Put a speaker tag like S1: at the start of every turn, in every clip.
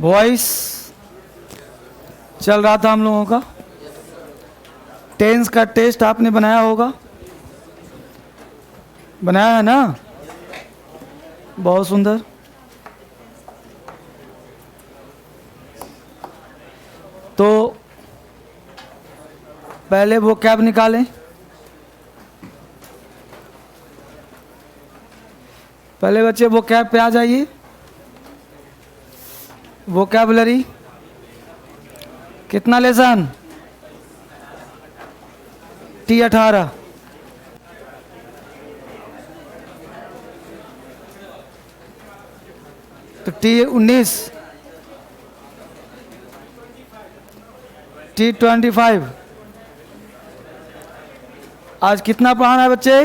S1: Voice चल रहा था हम लोगों का। टेंस का टेस्ट आपने बनाया होगा, बनाया है ना? बहुत सुंदर। तो पहले वो कैब निकालें। पहले बच्चे वो कैब पे आ जाइए। वोकैबुलरी कितना लेसन? T18। तो T19, T25। आज कितना पढ़ाना है बच्चे?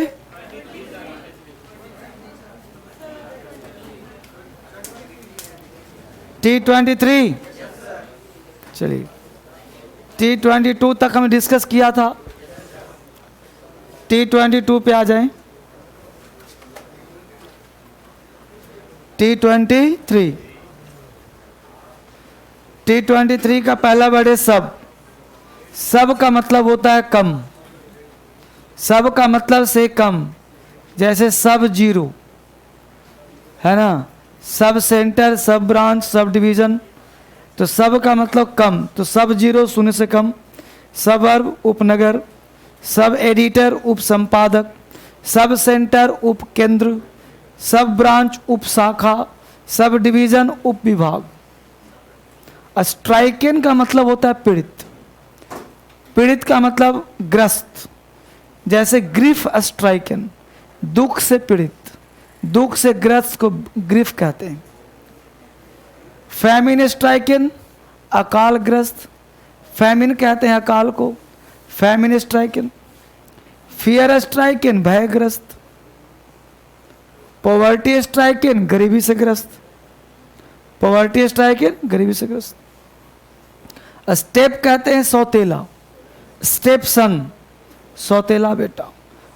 S1: T23। चलिए, T22 तक हमने डिस्कस किया था। T22 पे आ जाएं। T23। T23 का पहला वर्ड है सब। सब का मतलब होता है कम। सब का मतलब से कम, जैसे सब जीरो है ना, सब सेंटर, सब ब्रांच, सब डिवीजन। तो सब का मतलब कम, तो सब जीरो शून्य से कम, सब अर्ब उपनगर, सब एडिटर उप संपादक, सब सेंटर उप केंद्र, सब ब्रांच उप शाखा, सब डिवीजन उप विभाग। स्ट्राइकन का मतलब होता है पीड़ित। पीड़ित का मतलब ग्रस्त, जैसे ग्रीफ स्ट्राइकन, दुख से पीड़ित, दुख से ग्रस्त को ग्रीफ कहते हैं। फैमिन स्ट्राइकन, अकाल ग्रस्त, फैमिन कहते हैं अकाल को, फैमिन स्ट्राइकन। फियर स्ट्राइकन, भयग्रस्त। पॉवर्टी स्ट्राइकन, गरीबी से ग्रस्त। पॉवर्टी स्ट्राइकन, गरीबी से ग्रस्त। स्टेप कहते हैं सौतेला, स्टेप सन, सौतेला बेटा।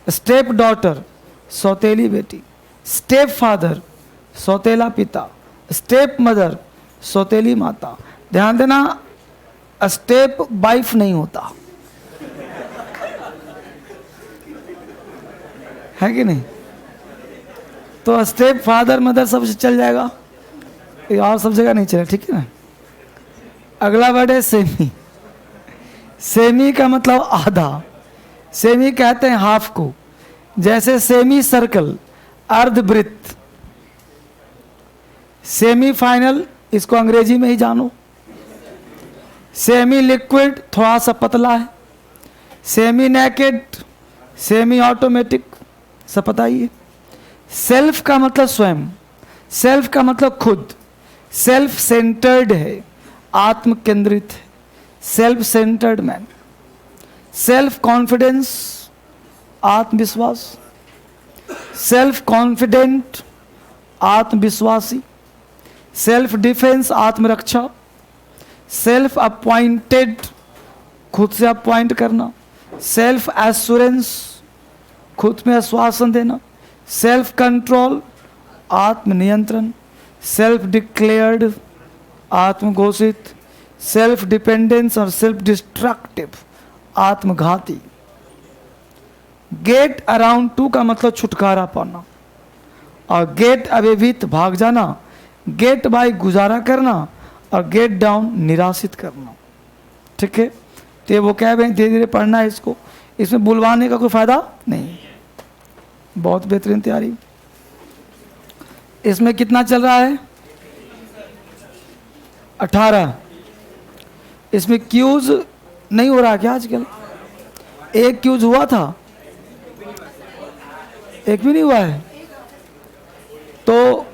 S1: स्टेप डॉटर, सौतेली बेटी। स्टेप फादर, सौतेला पिता। स्टेप मदर, सौतेली माता। ध्यान देना, स्टेप वाइफ नहीं होता है कि नहीं? तो स्टेप फादर मदर सब चल जाएगा, और सब जगह नहीं चलेगा, ठीक है ना? अगला वर्ड है सेमी। सेमी का मतलब आधा। सेमी कहते हैं हाफ को, जैसे सेमी सर्कल, अर्धवृत्त। सेमी फाइनल, इसको अंग्रेजी में ही जानो। सेमी लिक्विड, थोड़ा सा पतला है। सेमी नेकेड, सेमी ऑटोमेटिक, सब पता ही है। सेल्फ का मतलब स्वयं, सेल्फ का मतलब खुद। सेल्फ सेंटर्ड है, आत्म केंद्रित है, self centred man. Self confidence, आत्मविश्वास। सेल्फ कॉन्फिडेंट, आत्मविश्वासी। सेल्फ डिफेंस, आत्मरक्षा। सेल्फ अपॉइंटेड, खुद से अपॉइंट करना। सेल्फ एश्योरेंस, खुद में आश्वासन देना। सेल्फ कंट्रोल, आत्मनियंत्रण। सेल्फ डिक्लेयर्ड, आत्मघोषित। सेल्फ डिपेंडेंस और सेल्फ डिस्ट्रक्टिव, आत्मघाती। गेट अराउंड टू का मतलब छुटकारा पाना, और गेट अवे विथ, भाग जाना। गेट बाय, गुजारा करना, और गेट डाउन, निराशित करना। ठीक है, तो ये वो क्या है, धीरे धीरे पढ़ना है इसको, इसमें बुलवाने का कोई फायदा नहीं। बहुत बेहतरीन तैयारी। इसमें कितना चल रहा है? 18। इसमें क्यूज नहीं हो रहा क्या आजकल? एक क्यूज हुआ था, एक भी नहीं हुआ है। तो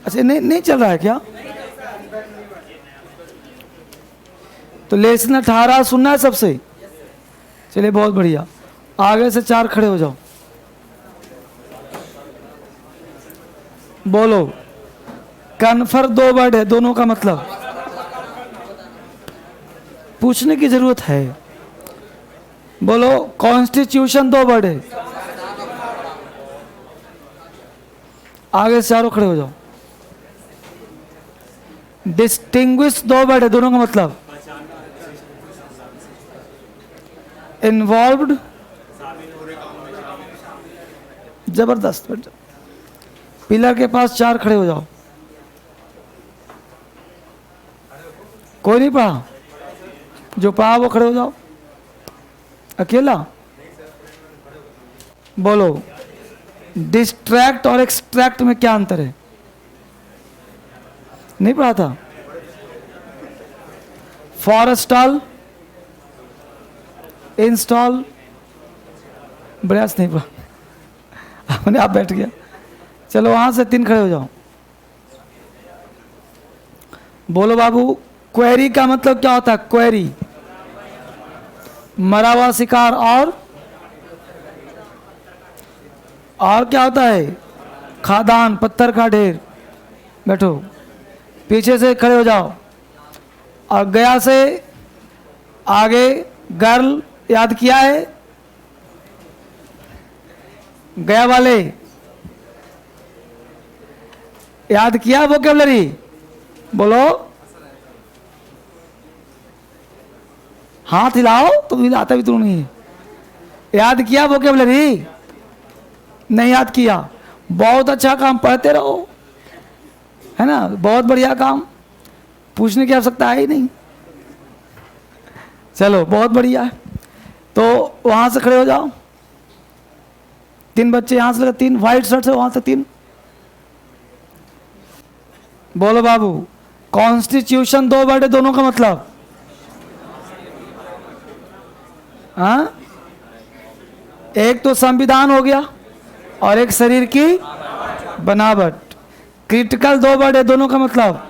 S1: अच्छा, नहीं चल रहा है क्या? तो लेसन 18 सुनना है सबसे। चलिए, बहुत बढ़िया। आगे से 4 खड़े हो जाओ, बोलो। कन्फर 2 वर्ड है, दोनों का मतलब पूछने की जरूरत है। बोलो। कॉन्स्टिट्यूशन 2 वर्ड है। आगे से चारों खड़े हो जाओ। डिस्टिंग्विश दो वर्ड है, दोनों का मतलब इन्वॉल्व्ड, जबरदस्त। पिलर के पास 4 खड़े हो जाओ। कोई नहीं पढ़ा? जो पढ़ा वो खड़े हो जाओ। अकेला बोलो, डिस्ट्रैक्ट और एक्सट्रैक्ट में क्या अंतर है? नहीं पढ़ा था? फॉरस्टॉल, इंस्टॉल, प्रयास नहीं पढ़ा, अपने आप बैठ गया। चलो वहां से 3 खड़े हो जाओ। बोलो बाबू, क्वेरी का मतलब क्या होता है? क्वेरी मरा हुआ शिकार, और क्या होता है? खादान, पत्थर का ढेर। बैठो, पीछे से खड़े हो जाओ। और गया से आगे गर्ल याद किया है? गया वाले याद किया वोकैबुलरी? बोलो, हाथ हिलाओ, तो हिलाता भी तुम नहीं। याद किया वोकैबुलरी? नहीं याद किया? बहुत अच्छा काम, पढ़ते रहो, है ना? बहुत बढ़िया काम, पूछने की आवश्यकता है ही नहीं। चलो बहुत बढ़िया है। तो वहां से खड़े हो जाओ। 3 बच्चे यहां से लगे, 3 व्हाइट शर्ट से, वहां से 3। बोलो बाबू, कॉन्स्टिट्यूशन दो वर्ड है, दोनों का मतलब? हाँ, एक तो संविधान हो गया और एक शरीर की बनावट। क्रिटिकल दो वर्ड है, दोनों का मतलब?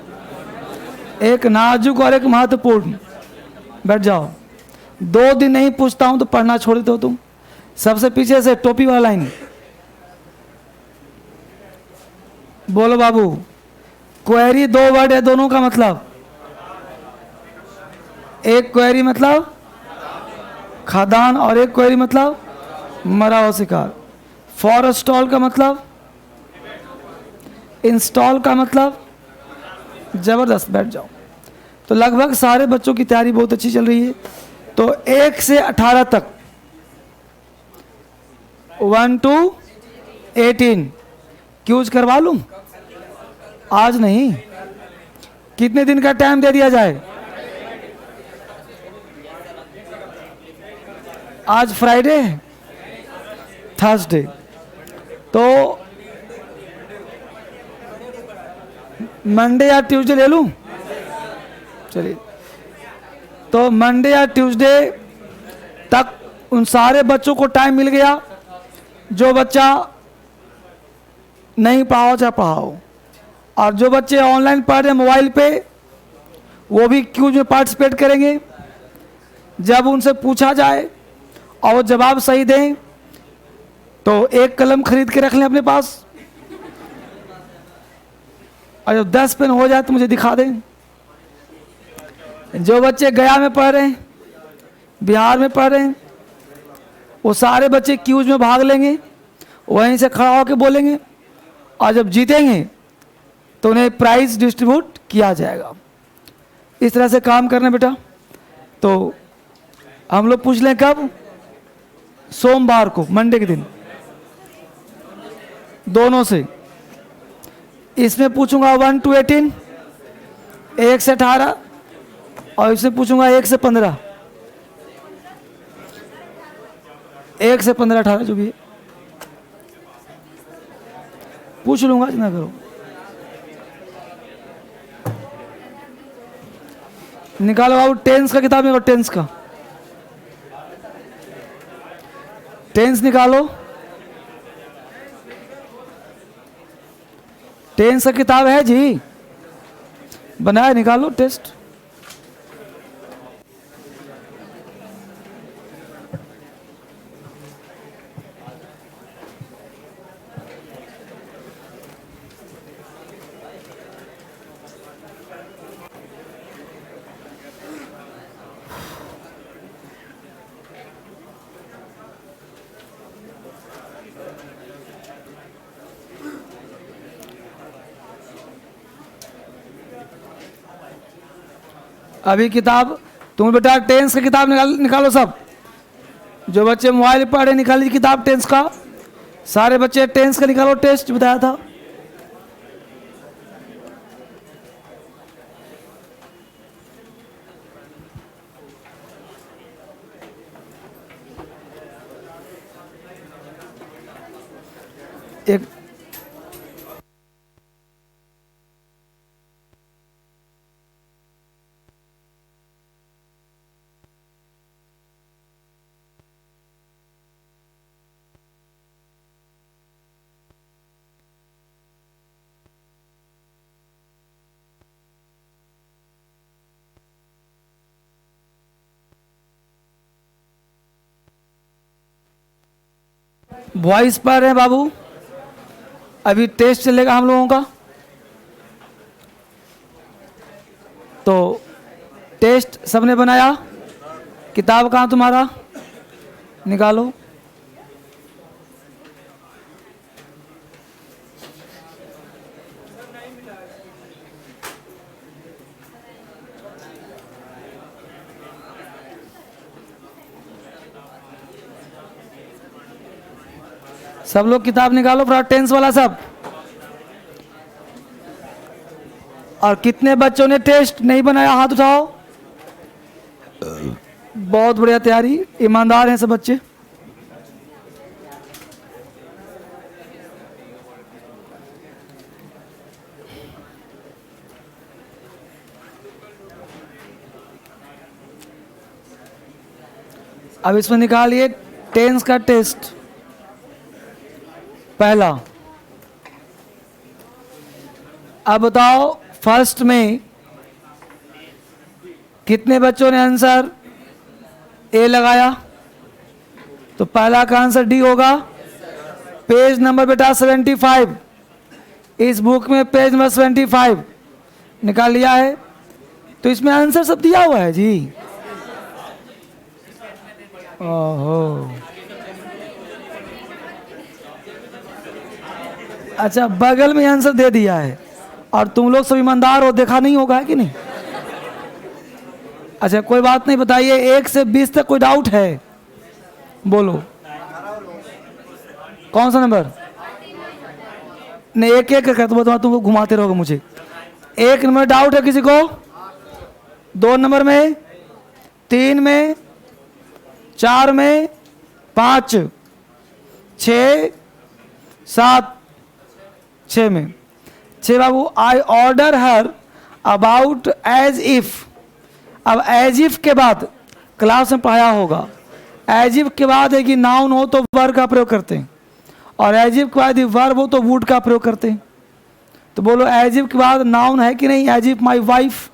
S1: एक नाजुक और एक महत्वपूर्ण। बैठ जाओ। 2 दिन नहीं पूछता हूं तो पढ़ना छोड़ देते हो तुम। सबसे पीछे से टोपी वाला लाइन। बोलो बाबू, क्वेरी दो वर्ड है, दोनों का मतलब? एक क्वेरी मतलब खादान और एक क्वेरी मतलब मरा हुआ शिकार। फॉरस्टॉल का मतलब? इंस्टॉल का मतलब? जबरदस्त। बैठ जाओ। तो लगभग सारे बच्चों की तैयारी बहुत अच्छी चल रही है। तो 1 से 18 तक, 1 to 18 क्यूज करवा लूं? आज नहीं, कितने दिन का टाइम दे दिया जाए? आज फ्राइडे है, थर्सडे, तो मंडे या ट्यूसडे ले लूं? चलिए, तो मंडे या ट्यूसडे तक उन सारे बच्चों को टाइम मिल गया। जो बच्चा नहीं पढ़ाओ चाहे पढ़ाओ, और जो बच्चे ऑनलाइन पढ़ रहे हैं मोबाइल पे, वो भी क्यूज में पार्टिसिपेट करेंगे। जब उनसे पूछा जाए और वो जवाब सही दें तो एक कलम खरीद के रख लें अपने पास, और जब 10 पेन हो जाए तो मुझे दिखा दें। जो बच्चे गया में पढ़ रहे हैं, बिहार में पढ़ रहे हैं, वो सारे बच्चे क्यूज में भाग लेंगे, वहीं से खड़ा होकर बोलेंगे, और जब जीतेंगे तो उन्हें प्राइज डिस्ट्रीब्यूट किया जाएगा। इस तरह से काम करना बेटा। तो हम लोग पूछ लें कब? सोमवार को, मंडे के दिन, दोनों से। इसमें पूछूंगा 1 to 18, 1 से 18, और इसमें पूछूंगा 1 से 15, 1 से 15, 18 जो भी है पूछ लूंगा, इतना करो। निकालो बाबू टेंस का किताब, निकालो टेंस का, टेंस निकालो। टेंस का किताब है जी, बनाया, निकालो टेस्ट। अभी किताब तुम बेटा टेंस की किताब निकालो सब। जो बच्चे मोबाइल पर पढ़े निकालिए किताब टेंस का। सारे बच्चे टेंस का निकालो, टेस्ट बताया था। एक वॉइस पर है बाबू, अभी टेस्ट चलेगा हम लोगों का। तो टेस्ट सबने बनाया, किताब कहाँ तुम्हारा, निकालो। सब लोग किताब निकालो पूरा टेंस वाला सब। और कितने बच्चों ने टेस्ट नहीं बनाया हाथ उठाओ। बहुत बढ़िया तैयारी, ईमानदार हैं सब बच्चे। अब इसमें निकालिए टेंस का टेस्ट। पहला, अब बताओ फर्स्ट में कितने बच्चों ने आंसर ए लगाया? तो पहला का आंसर डी होगा। पेज नंबर बेटा 75, इस बुक में पेज नंबर 75 निकाल लिया है। तो इसमें आंसर सब दिया हुआ है जी। ओहो, अच्छा बगल में आंसर दे दिया है और तुम लोग सब ईमानदार हो, देखा नहीं होगा है कि नहीं? अच्छा कोई बात नहीं, बताइए 1 से 20 तक कोई डाउट है? बोलो कौन सा नंबर? नहीं एक एक करके तुमको घुमाते रहोगे मुझे। 1 नंबर डाउट है किसी को? 2 नंबर में, 3 में, 4 में, 5, 6, 7, 6 में। 6 बाबू, I order her about as if. अब एज इफ के बाद क्लास में पढ़ाया होगा, एज इफ के बाद है कि नाउन हो तो वर्ब का प्रयोग करते हैं, और एज इफ के बाद वर्ब हो तो वुड का प्रयोग करते हैं। तो बोलो एज इफ के बाद नाउन है कि नहीं? एज इफ माई वाइफ,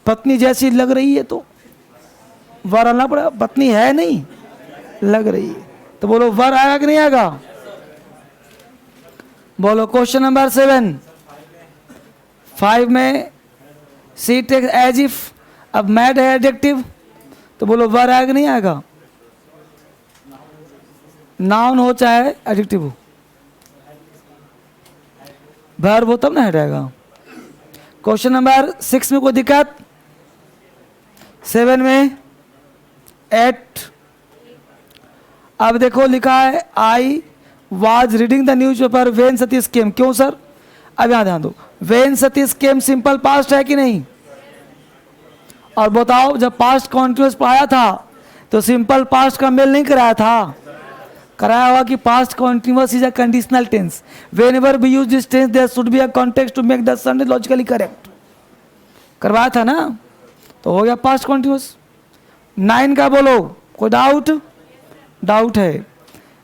S1: पत्नी जैसी लग रही है, तो वर आना पड़ेगा। पत्नी है नहीं, लग रही है, तो बोलो वर आएगा कि नहीं आएगा? बोलो क्वेश्चन नंबर 7, 5 में सी टेक्स एज इफ। अब मैड है एडजेक्टिव, तो बोलो वर आएगा कि नहीं आएगा? नाउन हो चाहे एडजेक्टिव हो, वर्ब हो तब ना हटाएगा। क्वेश्चन नंबर 6 में कोई दिक्कत? 7 में 8। अब देखो लिखा है I was reading the newspaper when Satish came. क्यों सर? अब यहां ध्यान दो, when Satish came simple past है कि नहीं? और बताओ जब पास्ट कॉन्टिन्यूअस पढ़ाया था तो सिंपल पास्ट का मेल नहीं कराया था? कराया हुआ कि past continuous is a conditional tense, whenever we use this tense there should be a context to make the sentence logically correct. करवाया था ना, तो हो गया पास्ट कॉन्टिन्यूअस। 9 का बोलो, कोई डाउट? डाउट है।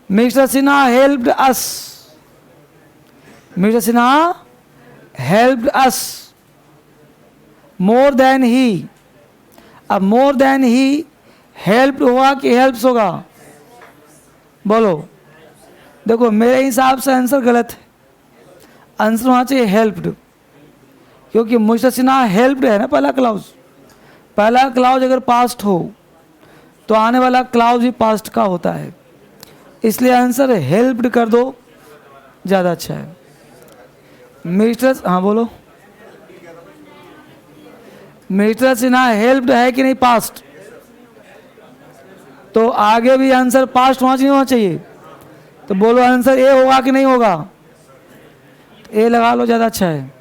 S1: Mister Sinha helped us, mister Sinha helped us more than he. अब मोर देन ही हेल्प्ड होगा कि हेल्प्स होगा? बोलो। देखो मेरे हिसाब से आंसर गलत है, आंसर होना चाहिए हेल्प्ड, क्योंकि मिस्टर सिन्हा हेल्प्ड है ना पहला क्लाउज। पहला क्लाउज अगर पास्ट हो तो आने वाला क्लाउज भी पास्ट का होता है, इसलिए आंसर हेल्प्ड कर दो, ज़्यादा अच्छा है। मिस्टर, हाँ बोलो। मिस्टर सिन्हा हेल्प्ड है कि नहीं पास्ट? तो आगे भी आंसर पास्ट होना चाहिए, होना चाहिए। तो बोलो आंसर ए होगा कि नहीं होगा? ए लगा लो, ज्यादा अच्छा है।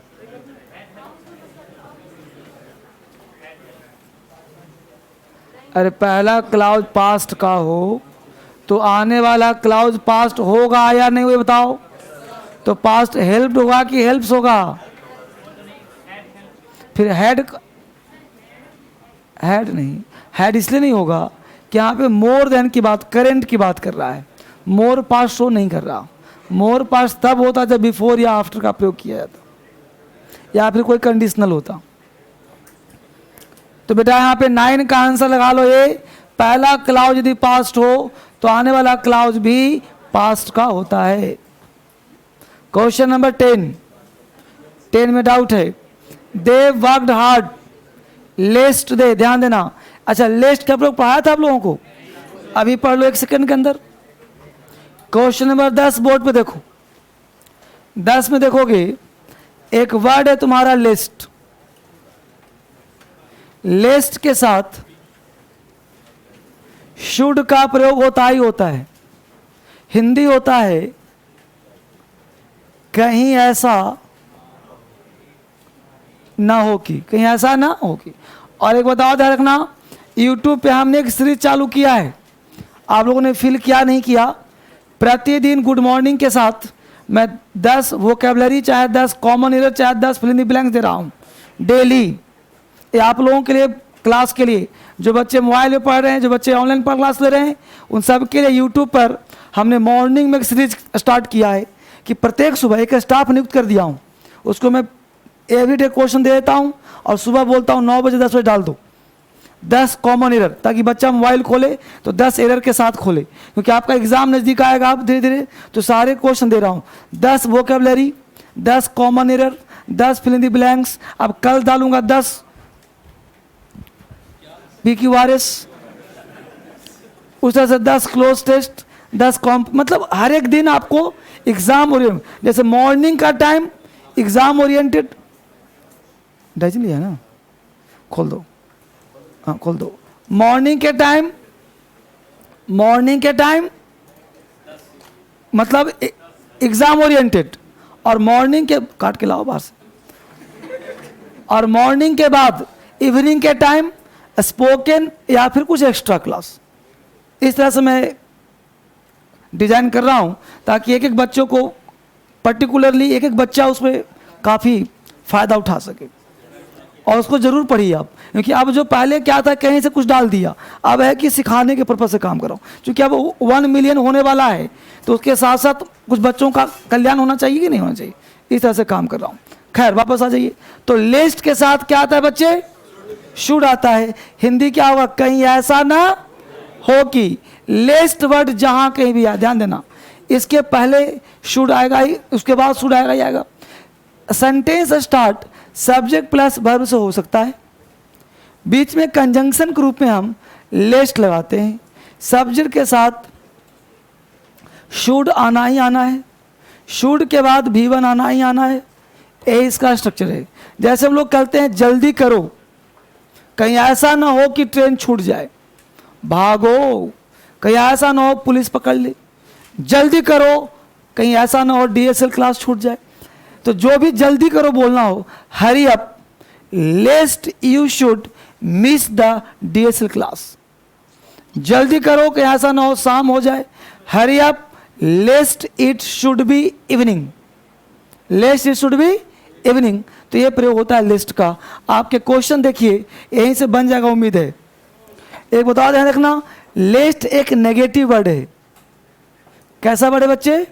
S1: अरे पहला क्लाउज पास्ट का हो तो आने वाला क्लाउज पास्ट होगा या नहीं, वो बताओ। तो पास्ट हेल्प्ड होगा कि हेल्प्स होगा? फिर हेड नहीं, हेड इसलिए नहीं होगा कि यहाँ पे मोर देन की बात, करेंट की बात कर रहा है। मोर पास्ट शो नहीं कर रहा। मोर पास्ट तब होता जब बिफोर या आफ्टर का प्रयोग किया जाता, या फिर कोई कंडीशनल होता। तो बेटा यहाँ पे 9 का आंसर लगा लो ए। पहला क्लाउज यदि पास्ट हो तो आने वाला क्लाउज भी पास्ट का होता है। क्वेश्चन नंबर 10 में डाउट है। दे वर्कड हार्ड लेस्ट दे, ध्यान देना। अच्छा, लेस्ट का प्रयोग पढ़ाया था आप लोगों को, अभी पढ़ लो 1 सेकंड के अंदर। क्वेश्चन नंबर 10 बोर्ड पे देखो। 10 में देखोगे एक वर्ड है तुम्हारा लिस्ट। लिस्ट के साथ शुड का प्रयोग होता ही होता है। हिंदी होता है कहीं ऐसा ना हो कि, कहीं ऐसा ना हो कि। और एक बताओ, ध्यान रखना, यूट्यूब पे हमने एक सीरीज चालू किया है, आप लोगों ने फील किया नहीं किया। प्रतिदिन गुड मॉर्निंग के साथ मैं 10 वोकेबलरी चाहे 10 कॉमन एरर चाहे 10 फिल इन द ब्लैंक्स दे रहा हूँ डेली। ये आप लोगों के लिए, क्लास के लिए, जो बच्चे मोबाइल में पढ़ रहे हैं, जो बच्चे ऑनलाइन पर क्लास ले रहे हैं, उन सब के लिए यूट्यूब पर हमने मॉर्निंग में एक सीरीज स्टार्ट किया है कि प्रत्येक सुबह एक स्टाफ नियुक्त कर दिया हूँ। उसको मैं एवरीडे क्वेश्चन दे देता हूँ और सुबह बोलता हूँ 9 बजे 10 बजे डाल दो 10 कॉमन एरर, ताकि बच्चा मोबाइल खोले तो 10 एरर के साथ खोले, क्योंकि आपका एग्जाम नज़दीक आएगा। आप धीरे धीरे तो सारे क्वेश्चन दे रहा हूँ, 10 vocabulary, 10 common error, 10 fill in the blanks. अब कल डालूंगा 10 PQRS, उस तरह से 10 क्लोज टेस्ट, 10 कॉम्प, मतलब हर एक दिन आपको एग्जाम ओरिएंटेड। जैसे मॉर्निंग का टाइम एग्जाम ओरिएंटेड, डायरी लिया ना, खोल दो, हाँ खोल दो। मॉर्निंग के टाइम मतलब एग्जाम ओरिएंटेड, और मॉर्निंग के, काट के लाओ बाहर से, और मॉर्निंग के बाद इवनिंग के टाइम स्पोकन या फिर कुछ एक्स्ट्रा क्लास। इस तरह से मैं डिजाइन कर रहा हूं ताकि एक एक बच्चों को पर्टिकुलरली एक एक बच्चा उसमें काफ़ी फ़ायदा उठा सके। और उसको ज़रूर पढ़िए आप, क्योंकि अब जो पहले क्या था, कहीं से कुछ डाल दिया, अब है कि सिखाने के पर्पज़ से काम करो। क्योंकि अब 1 मिलियन होने वाला है तो उसके साथ साथ कुछ बच्चों का कल्याण होना चाहिए कि नहीं होना चाहिए, इस तरह से काम कर रहा हूँ। खैर वापस आ जाइए। तो लिस्ट के साथ क्या आता है बच्चे? शुड आता है। हिंदी क्या होगा? कहीं ऐसा ना हो कि। लिस्ट वर्ड जहां कहीं भी आए, ध्यान देना, इसके पहले शुड आएगा ही, उसके बाद शुड आएगा ही आएगा। Sentence start subject plus verb से हो सकता है। बीच में कंजंक्शन के रूप में हम लिस्ट लगाते हैं। सब्जेक्ट के साथ शुड आना ही आना है, शुड के बाद V1 आना ही आना है। ये इसका स्ट्रक्चर है। जैसे हम लोग कहते हैं जल्दी करो, कहीं ऐसा ना हो कि ट्रेन छूट जाए, भागो, कहीं ऐसा ना हो पुलिस पकड़ ले, जल्दी करो, कहीं ऐसा ना हो DSL क्लास छूट जाए। तो जो भी जल्दी करो बोलना हो, hurry up lest you should miss the DSL class. जल्दी करो कि ऐसा ना हो शाम हो जाए, hurry up lest it should be evening, lest it should be evening. तो ये प्रयोग होता है लिस्ट का। आपके क्वेश्चन देखिए यहीं से बन जाएगा, उम्मीद है। एक बता ध्यान रखना, लिस्ट एक नेगेटिव वर्ड है। कैसा वर्ड है बच्चे?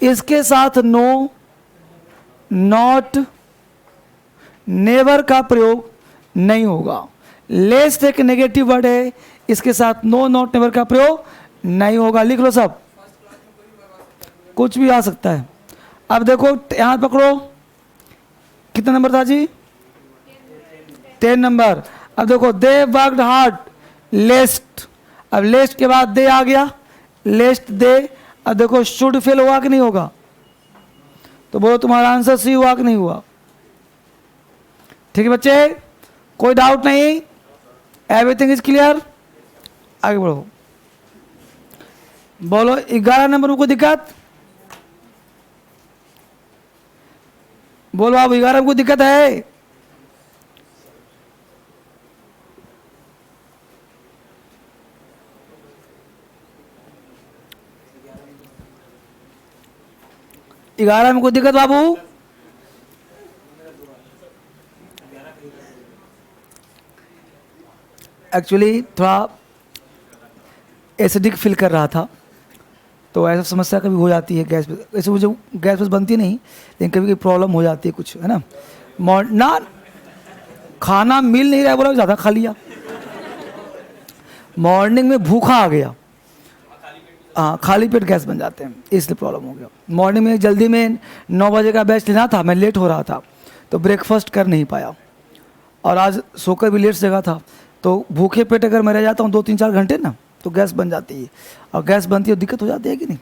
S1: इसके साथ नो, नॉट, नेवर का प्रयोग नहीं होगा। लिस्ट एक नेगेटिव वर्ड है, इसके साथ नो, नॉट, नेवर का प्रयोग नहीं होगा। लिख लो सब, कुछ भी आ सकता है। अब देखो यहां पकड़ो, कितना नंबर था जी? 10 नंबर। अब देखो दे वर्कड हार्ड लिस्ट, अब लिस्ट के बाद दे आ गया, लिस्ट दे। अब देखो शुड फेल हुआ कि नहीं होगा? तो बोलो तुम्हारा आंसर सी हुआ कि नहीं हुआ? ठीक है बच्चे, कोई डाउट नहीं, एवरीथिंग इज क्लियर, आगे बढ़ो। बोलो 11 नंबर में कोई दिक्कत? बोलो आप 11 में कोई दिक्कत है? ग्यारह में कोई दिक्कत बाबू? एक्चुअली थोड़ा एसिडिक फील कर रहा था, तो ऐसा समस्या कभी हो जाती है गैस, ऐसे मुझे गैस बनती नहीं, लेकिन कभी कभी प्रॉब्लम हो जाती है कुछ, है ना। ना खाना मिल नहीं रहा, बोला ज़्यादा खा लिया, मॉर्निंग में भूखा आ गया, हाँ खाली पेट गैस बन जाते हैं, इसलिए प्रॉब्लम हो गया। मॉर्निंग में जल्दी में 9 बजे का बैच लेना था, मैं लेट हो रहा था तो ब्रेकफास्ट कर नहीं पाया, और आज सोकर भी लेट जगह था, तो भूखे पेट अगर मैं रह जाता हूँ 2-3-4 घंटे ना, तो गैस बन जाती है, और गैस बनती है तो दिक्कत हो जाती है कि नहीं।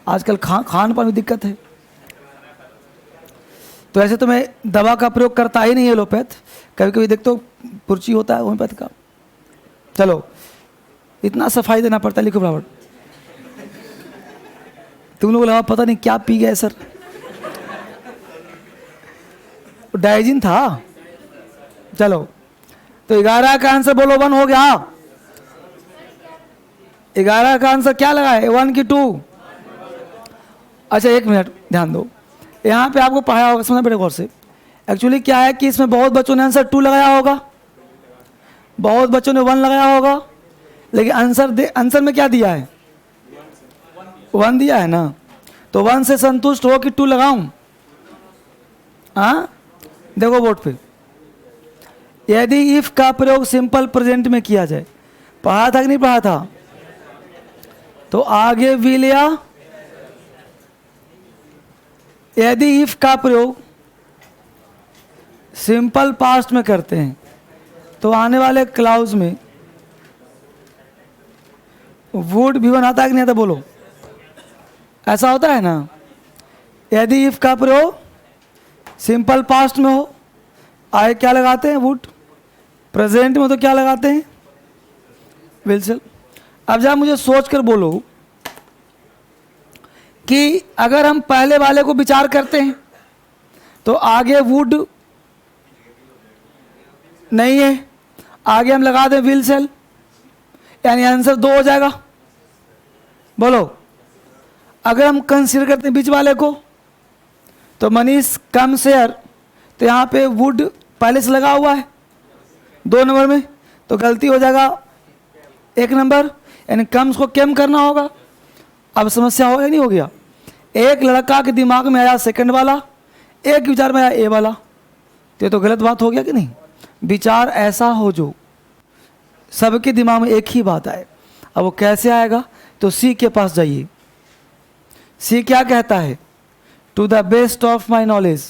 S1: आजकल खान पान में दिक्कत है, तो ऐसे तो मैं दवा का प्रयोग करता ही नहीं एलोपैथ, कभी कभी देखते हो पुर्ची होता है होम्योपैथ का। चलो इतना सफाई देना पड़ता है, लिखो बराबर। तुम लोग लगा पता नहीं क्या पी गए सर, डाइजिन था। चलो तो 11 का आंसर बोलो 1 हो गया। 11 का आंसर क्या लगा है, 1 की 2? अच्छा 1 मिनट ध्यान दो, यहाँ पे आपको पढ़ाया होगा, समझना पड़ेगा गौर से। एक्चुअली क्या है कि इसमें बहुत बच्चों ने आंसर 2 लगाया होगा, बहुत बच्चों ने 1 लगाया होगा, लेकिन आंसर में क्या दिया है, 1 दिया है ना। तो 1 से संतुष्ट हो कि 2 लगाऊं? हाँ देखो बोर्ड पे, यदि इफ का प्रयोग सिंपल प्रेजेंट में किया जाए, पढ़ा था कि नहीं पढ़ा था, तो आगे विल या यदि इफ का प्रयोग सिंपल पास्ट में करते हैं तो आने वाले क्लाउज में वुड भी बनाता है कि नहीं आता, बोलो ऐसा होता है ना। यदि इफ का प्रयोग सिंपल पास्ट में हो, आए क्या लगाते हैं, वुड। प्रेजेंट में तो क्या लगाते हैं, विल से। अब जरा मुझे सोच कर बोलो कि अगर हम पहले वाले को विचार करते हैं तो आगे वुड नहीं है, आगे हम लगा दें विल सेल, यानी आंसर 2 हो जाएगा। बोलो अगर हम कंसीडर करते हैं बीच वाले को, तो मनीष कम शेयर, तो यहाँ पे वुड पहले से लगा हुआ है 2 नंबर में, तो गलती हो जाएगा 1 नंबर, यानी कम्स को केम करना होगा। अब समस्या हो या नहीं हो गया। एक लड़का के दिमाग में आया सेकंड वाला, एक विचार में आया ए वाला, तो ये तो गलत बात हो गया कि नहीं। विचार ऐसा हो जो सबके दिमाग में एक ही बात आए। अब वो कैसे आएगा, तो सी के पास जाइए। सी क्या कहता है, to the best of my knowledge.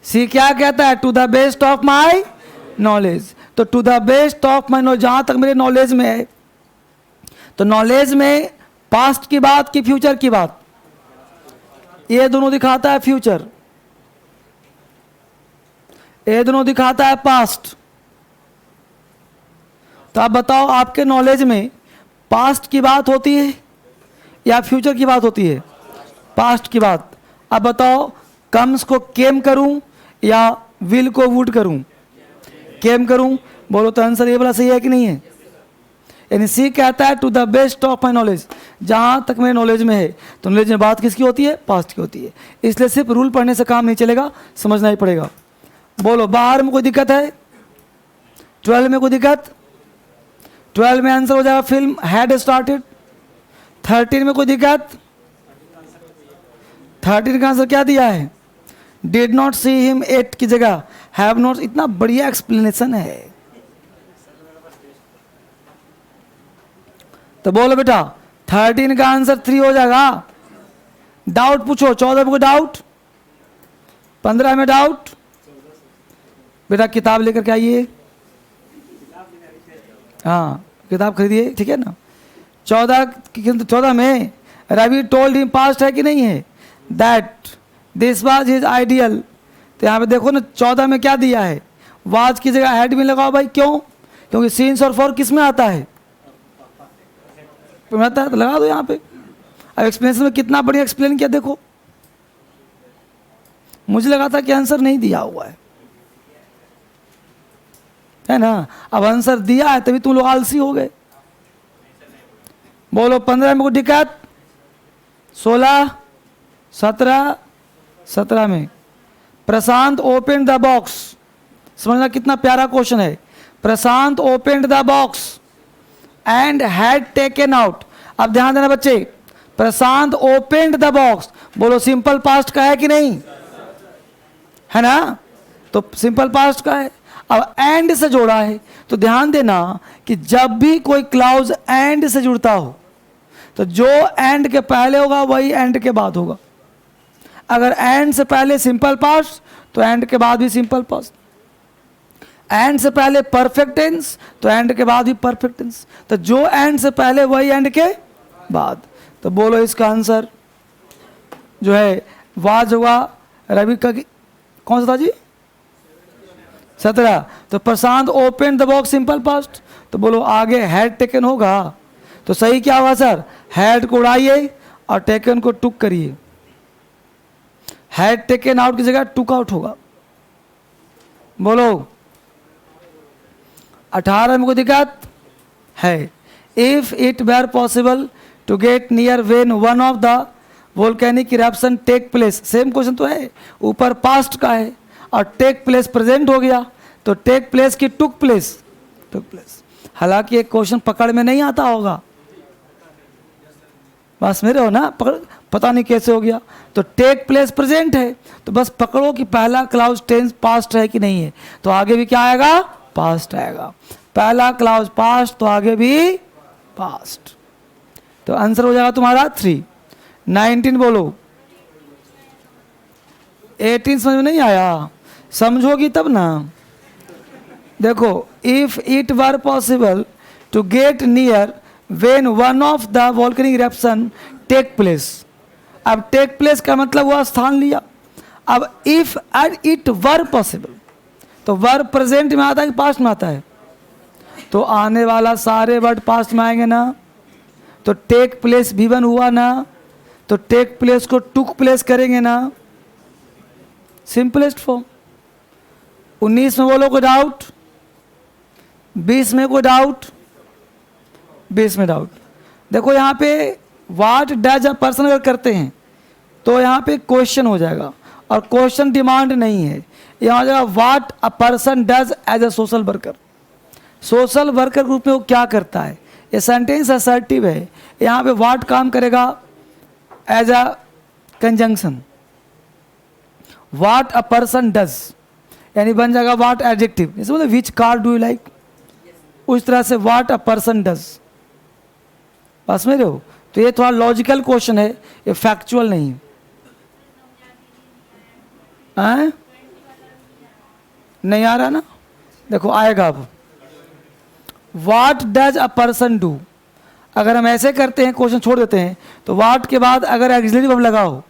S1: C क्या कहता है, to the best of my knowledge. तो to the best of my knowledge, जहां तक मेरे नॉलेज में है, तो नॉलेज में पास्ट की बात की फ्यूचर की बात, ये दोनों दिखाता है फ्यूचर, ये दोनों दिखाता है पास्ट। तो आप बताओ आपके नॉलेज में पास्ट की बात होती है या फ्यूचर की बात होती है, पास्ट की बात। अब बताओ कम्स को केम करूं या विल को वुड करूं, केम करूं। बोलो तो आंसर ये वाला सही है कि नहीं है। यानी सी कहता है to the best of my knowledge, जहां तक मेरे नॉलेज में है। तो नॉलेज में बात किसकी होती है, पास्ट की होती है। इसलिए सिर्फ रूल पढ़ने से काम नहीं चलेगा, समझना ही पड़ेगा। बोलो बाहर में कोई दिक्कत है, 12 में कोई दिक्कत, 12 में आंसर हो जाएगा फिल्म हैड स्टार्टेड। 13 में कोई दिक्कत, 13 का आंसर क्या दिया है, did not see him at की जगह हैव नॉट। इतना बढ़िया एक्सप्लेनेशन है। तो बोलो बेटा 13 का आंसर 3 हो जाएगा। डाउट पूछो, 14 में कोई डाउट, 15 में डाउट। बेटा किताब लेकर के आइए, हाँ किताब खरीदिए, ठीक है ना। 14 में रवि टोल्ड हिम पास्ट है कि नहीं है, that this was his ideal. तो यहाँ पे देखो ना 14 में क्या दिया है, वाज की जगह हैड भी लगाओ भाई, क्यों? क्योंकि सिंस और फॉर किस में आता है? आता है तो लगा दो यहाँ पे। अब एक्सप्लेनेशन में कितना बढ़िया एक्सप्लेन किया देखो। मुझे लगा था कि आंसर नहीं दिया हुआ है ना? अब आंसर दिया है तभी तुम लोग आलसी हो गए। बोलो 15 में कोई दिक्कत? 16, 17, 17 में प्रशांत ओपन द बॉक्स। समझना कितना प्यारा क्वेश्चन है। Prashant open the box and had taken out. अब ध्यान देना बच्चे, प्रशांत ओपन द बॉक्स, बोलो सिंपल पास्ट का है कि नहीं? है ना? तो सिंपल पास्ट का है। अब एंड से जोड़ा है तो ध्यान देना कि जब भी कोई क्लाउज एंड से जुड़ता हो तो जो एंड के पहले होगा वही एंड के बाद होगा। अगर एंड से पहले सिंपल पास्ट तो एंड के बाद भी सिंपल पास्ट। एंड से पहले परफेक्ट टेंस तो एंड के बाद भी परफेक्ट टेंस। तो जो एंड से पहले वही एंड के बाद। तो बोलो इसका आंसर जो है वाज होगा। रवि का कौन सा था जी? 17। तो Prashant open the box simple past. तो बोलो आगे हैड टेकन होगा। तो सही क्या होगा सर? हैड को उड़ाइए और टेकन को टुक करिए। हैड टेकन आउट की जगह टुक आउट होगा। बोलो 18 में कोई दिक्कत है? If it were possible to get near when one of the volcanic eruption take place. Same question तो है, ऊपर पास्ट का है और टेक प्लेस प्रेजेंट हो गया तो टेक प्लेस की टुक प्लेस। Took place. हालांकि एक क्वेश्चन पकड़ में नहीं आता होगा, बस मेरे हो ना पकड़, पता नहीं कैसे हो गया। तो टेक प्लेस प्रेजेंट है तो बस पकड़ो कि पहला क्लाउज टेंस पास्ट है कि नहीं है। तो आगे भी क्या आएगा? पास्ट आएगा। पहला क्लाउज पास्ट तो आगे भी पास्ट। तो आंसर हो जाएगा तुम्हारा 3। 19 बोलो। 18 समझ में नहीं आया? समझोगी तब ना। देखो if it were possible to get near when one of the volcanic eruption take place. अब टेक प्लेस का मतलब हुआ स्थान लिया। अब if and it were possible तो वर प्रेजेंट में आता है कि पास्ट में आता है? तो आने वाला सारे वर्ड पास्ट में आएंगे ना। तो टेक प्लेस भी वन हुआ ना, तो टेक प्लेस को टुक प्लेस करेंगे ना। Simplest form. 19 में बोलो कोई डाउट? 20 में कोई डाउट? 20 में डाउट। देखो यहाँ पे व्हाट डज अ पर्सन अगर करते हैं तो यहाँ पे क्वेश्चन हो जाएगा और क्वेश्चन डिमांड नहीं है। यहाँ हो जाएगा what a person does as a social worker. Social worker group में वो क्या करता है? ये सेंटेंस असर्टिव है। यहाँ पे व्हाट काम करेगा as a conjunction. What a person does यानी बन जाएगा व्हाट एडजेक्टिव। जैसे बोले which car do you like, उस तरह से व्हाट अ पर्सन डज। बस में रहो। तो ये थोड़ा लॉजिकल क्वेश्चन है, ये फैक्चुअल नहीं है। नहीं आ रहा ना? देखो आएगा अब। What does a person do, अगर हम ऐसे करते हैं क्वेश्चन छोड़ देते हैं तो व्हाट के बाद अगर एक्सिलरी वर्ब लगा हो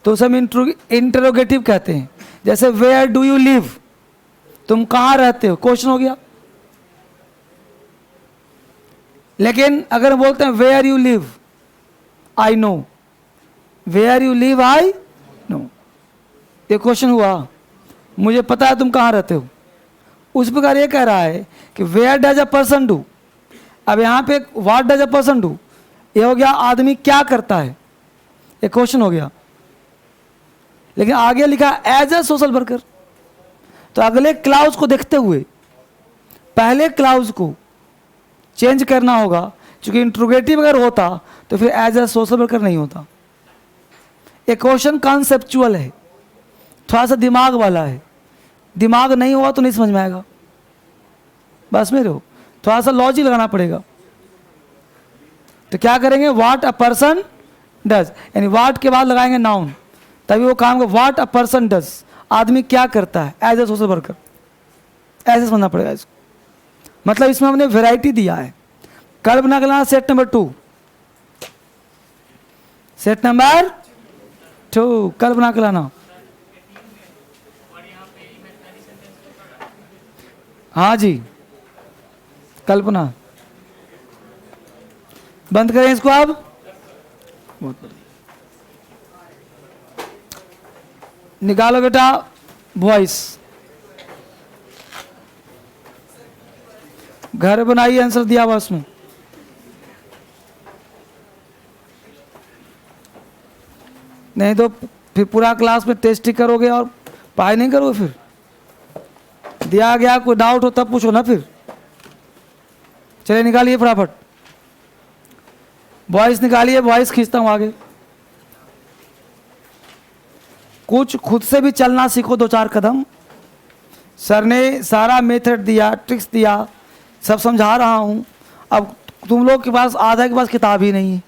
S1: तो उसे हम इंटरोगेटिव कहते हैं। जैसे वेयर डू यू लिव, तुम कहाँ रहते हो, क्वेश्चन हो गया। लेकिन अगर बोलते हैं where you live I know, where you live I know, ये क्वेश्चन हुआ, मुझे पता है तुम कहाँ रहते हो। उस प्रकार ये कह रहा है कि where does a person do. अब यहाँ पे what does a person do, ये हो गया आदमी क्या करता है, ये क्वेश्चन हो गया। लेकिन आगे लिखा एज अ सोशल वर्कर, तो अगले क्लाउज को देखते हुए पहले क्लाउज को चेंज करना होगा। क्योंकि इंट्रोगेटिव अगर होता तो फिर एज अ सोशल वर्कर नहीं होता। ये क्वेश्चन कॉन्सेप्चुअल है, थोड़ा सा दिमाग वाला है। दिमाग नहीं हुआ तो नहीं समझ में आएगा। बस में रहो, थोड़ा सा लॉजिक लगाना पड़ेगा। तो क्या करेंगे, व्हाट अ पर्सन डज, यानी व्हाट के बाद लगाएंगे नाउन, तभी वो काम होगा। व्हाट अ पर्सन डज, आदमी क्या करता है एज ए सोशल वर्कर, ऐसे समझना पड़ेगा इसको। मतलब इसमें हमने वैरायटी दिया है। कल बना के लाना सेट नंबर 2, सेट नंबर 2 कल बना के लाना। हाँ जी, कल्पना। बंद करें इसको आप। निकालो बेटा वॉइस। घर बनाइए, आंसर दिया हुआ उसमें। नहीं तो फिर पूरा क्लास में टेस्ट ही करोगे और पढ़ाई नहीं करोगे। फिर दिया गया कोई डाउट हो तब पूछो ना फिर। चलिए निकालिए फटाफट, वॉइस निकालिए, वॉइस खींचता हूं आगे। कुछ खुद से भी चलना सीखो, 2-4 कदम। सर ने सारा मेथड दिया, ट्रिक्स दिया, सब समझा रहा हूं। अब तुम लोग के पास आधा के पास किताब ही नहीं है।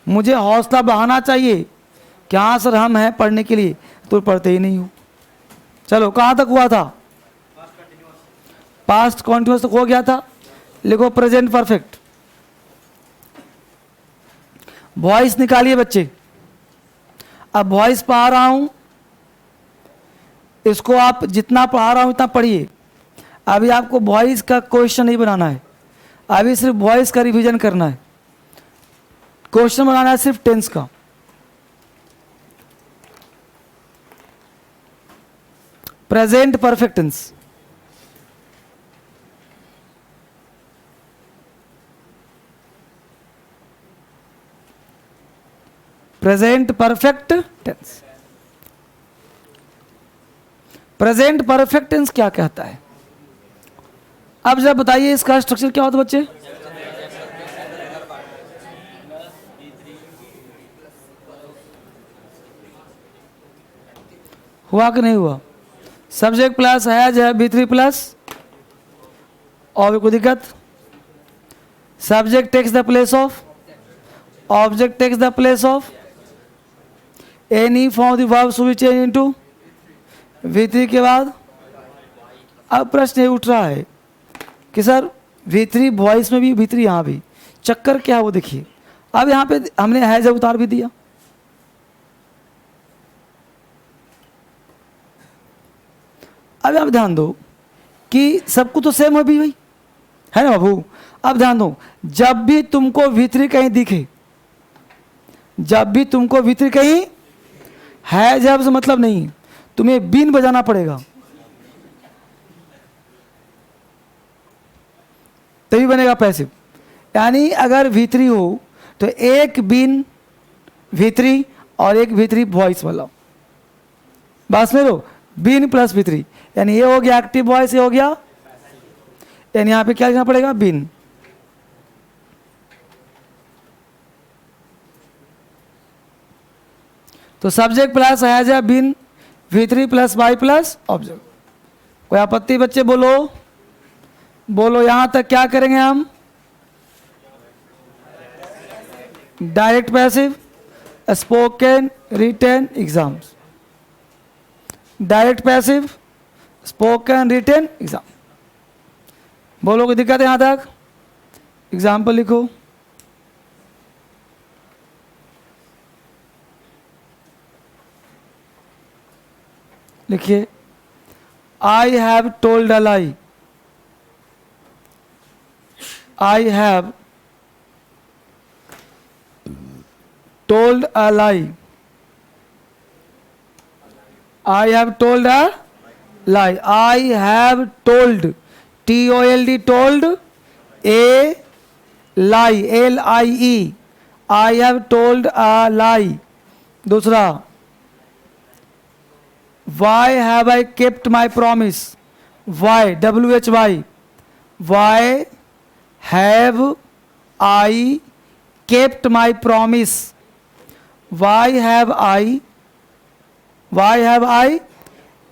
S1: मुझे हौसला बढ़ाना चाहिए कि हाँ सर हम हैं पढ़ने के लिए, तो पढ़ते ही नहीं हो। चलो कहाँ तक हुआ था? पास्ट कॉन्टिन्यूअस तक हो गया था। लिखो प्रेजेंट परफेक्ट। वॉइस निकालिए बच्चे। अब वॉइस पढ़ा रहा हूं, इसको आप जितना पढ़ा रहा हूं उतना पढ़िए। अभी आपको वॉइस का क्वेश्चन नहीं बनाना है, अभी सिर्फ वॉइस का रिवीजन करना है। क्वेश्चन बनाना है सिर्फ टेंस का। Present perfect tense. Present perfect tense. Present perfect tense क्या कहता है? अब जब बताइए इसका स्ट्रक्चर क्या होता है बच्चे? हुआ कि नहीं हुआ? सब्जेक्ट प्लस हैज है, B3 प्लस, और कोई दिक्कत? Subject takes the place of, object takes the place of any form the verb should be change into V3 के बाद। अब प्रश्न ये उठ रहा है कि सर V3 वॉइस में भी, V3 यहाँ भी, चक्कर क्या है वो देखिए। अब यहाँ पे हमने हैज उतार भी दिया। अब आप ध्यान दो कि सबको तो सेम हो भी भाई, है ना बाबू? अब ध्यान दो, जब भी तुमको V3 कहीं दिखे, जब भी तुमको V3 कहीं हैज से मतलब नहीं, तुम्हें बीन बजाना पड़ेगा, तभी बनेगा पैसिव। यानी अगर V3 हो तो एक बीन V3 और एक V3 वॉइस वाला। बस में लो, बीन प्लस V3, यानी ये हो गया एक्टिव वॉइस, ये हो गया, यानी यहां पे क्या लिखना पड़ेगा? बीन। तो सब्जेक्ट प्लस हैज है, been, V3 plus by plus object. कोई आपत्ति बच्चे? बोलो बोलो, यहां तक क्या करेंगे हम? Direct passive, spoken, written, exams. Direct passive, spoken, written, exam. बोलो कोई दिक्कत है यहां तक? एग्जाम्पल लिखो। लिखिए, I have told a lie. I have told a lie. I have told a lie. I have told, T-O-L-D, told, a lie, L-I-E. I have told a lie. दूसरा, why have I kept my promise? Why, W-H-Y. Why have I kept my promise? Why have I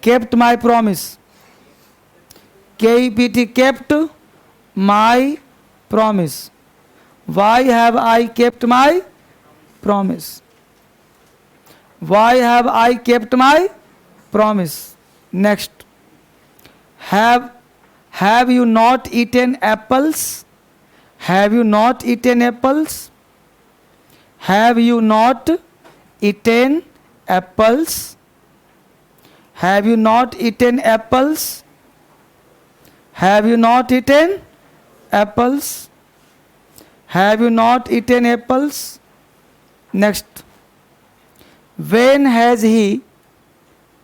S1: kept my promise? K-E-P-T, kept my promise. Why have I kept my promise? Why have I kept my promise? Next, have you not eaten apples? Have you not eaten apples? Have you not eaten apples? Have you not eaten apples? Have you not eaten apples? Have you not eaten apples? Next. When has he,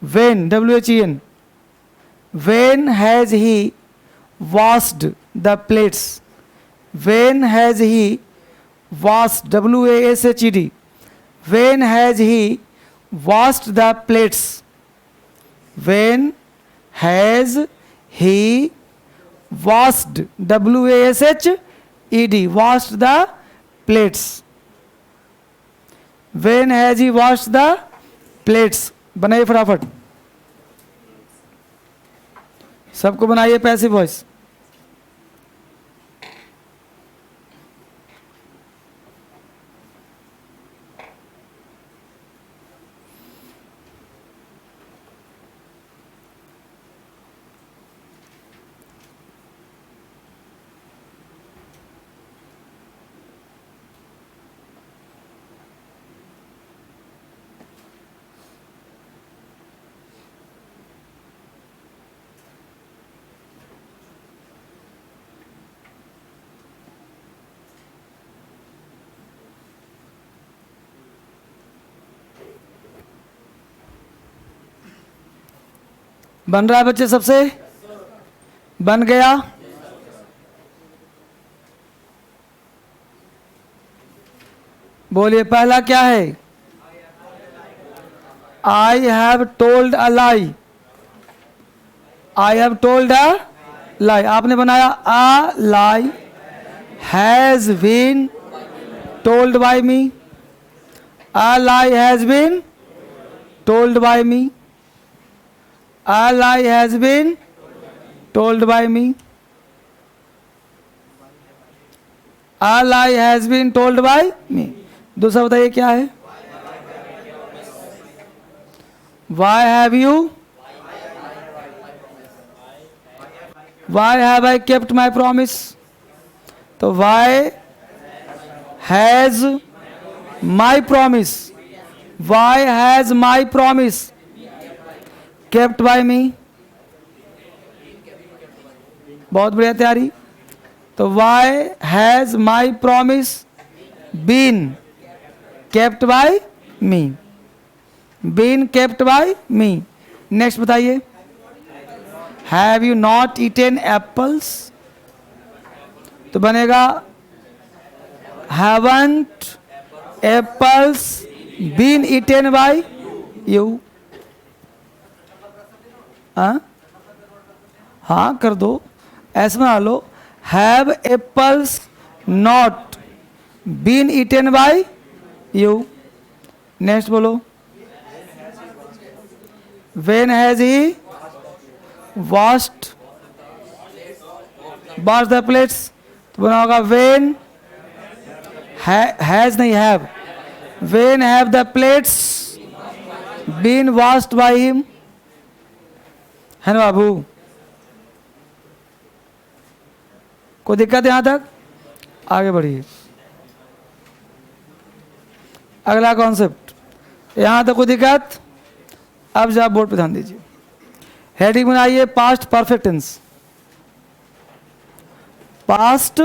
S1: when, W-H-E-N, when has he washed the plates? When has he washed, W-A-S-H-E-D, when has he washed the plates? When has he washed, W-A-S-H-E-D, washed the plates? When has he washed the plates? बनाइए फटाफट, सबको बनाइए passive voice. बन रहा है बच्चे सबसे? बन गया? बोलिए पहला क्या है? I have told a lie. I have told a lie, आपने बनाया a lie has been told by me. A lie has been told by me. A lie has been told by me. A lie has been told by me. दूसरा बताइए क्या है? Why have you? Why have I kept my promise? तो why has my promise? Why has my promise kept by me? बहुत बढ़िया तैयारी। तो why has my promise been kept by me? Been kept by me. Next बताइए, have you not eaten apples? तो बनेगा haven't apples been eaten by you? हाँ कर दो, ऐसे बना लो, have apples not been eaten by you. Next बोलो, when has he washed the plates? तो बना होगा वेन हैज नहीं have, when have the plates been washed by him? है ना बाबू? कोई दिक्कत यहां तक? आगे बढ़िए, अगला कॉन्सेप्ट। यहां तक कोई दिक्कत? अब जरा बोर्ड पे ध्यान दीजिए। हेडिंग बनाइए past perfect tense. Past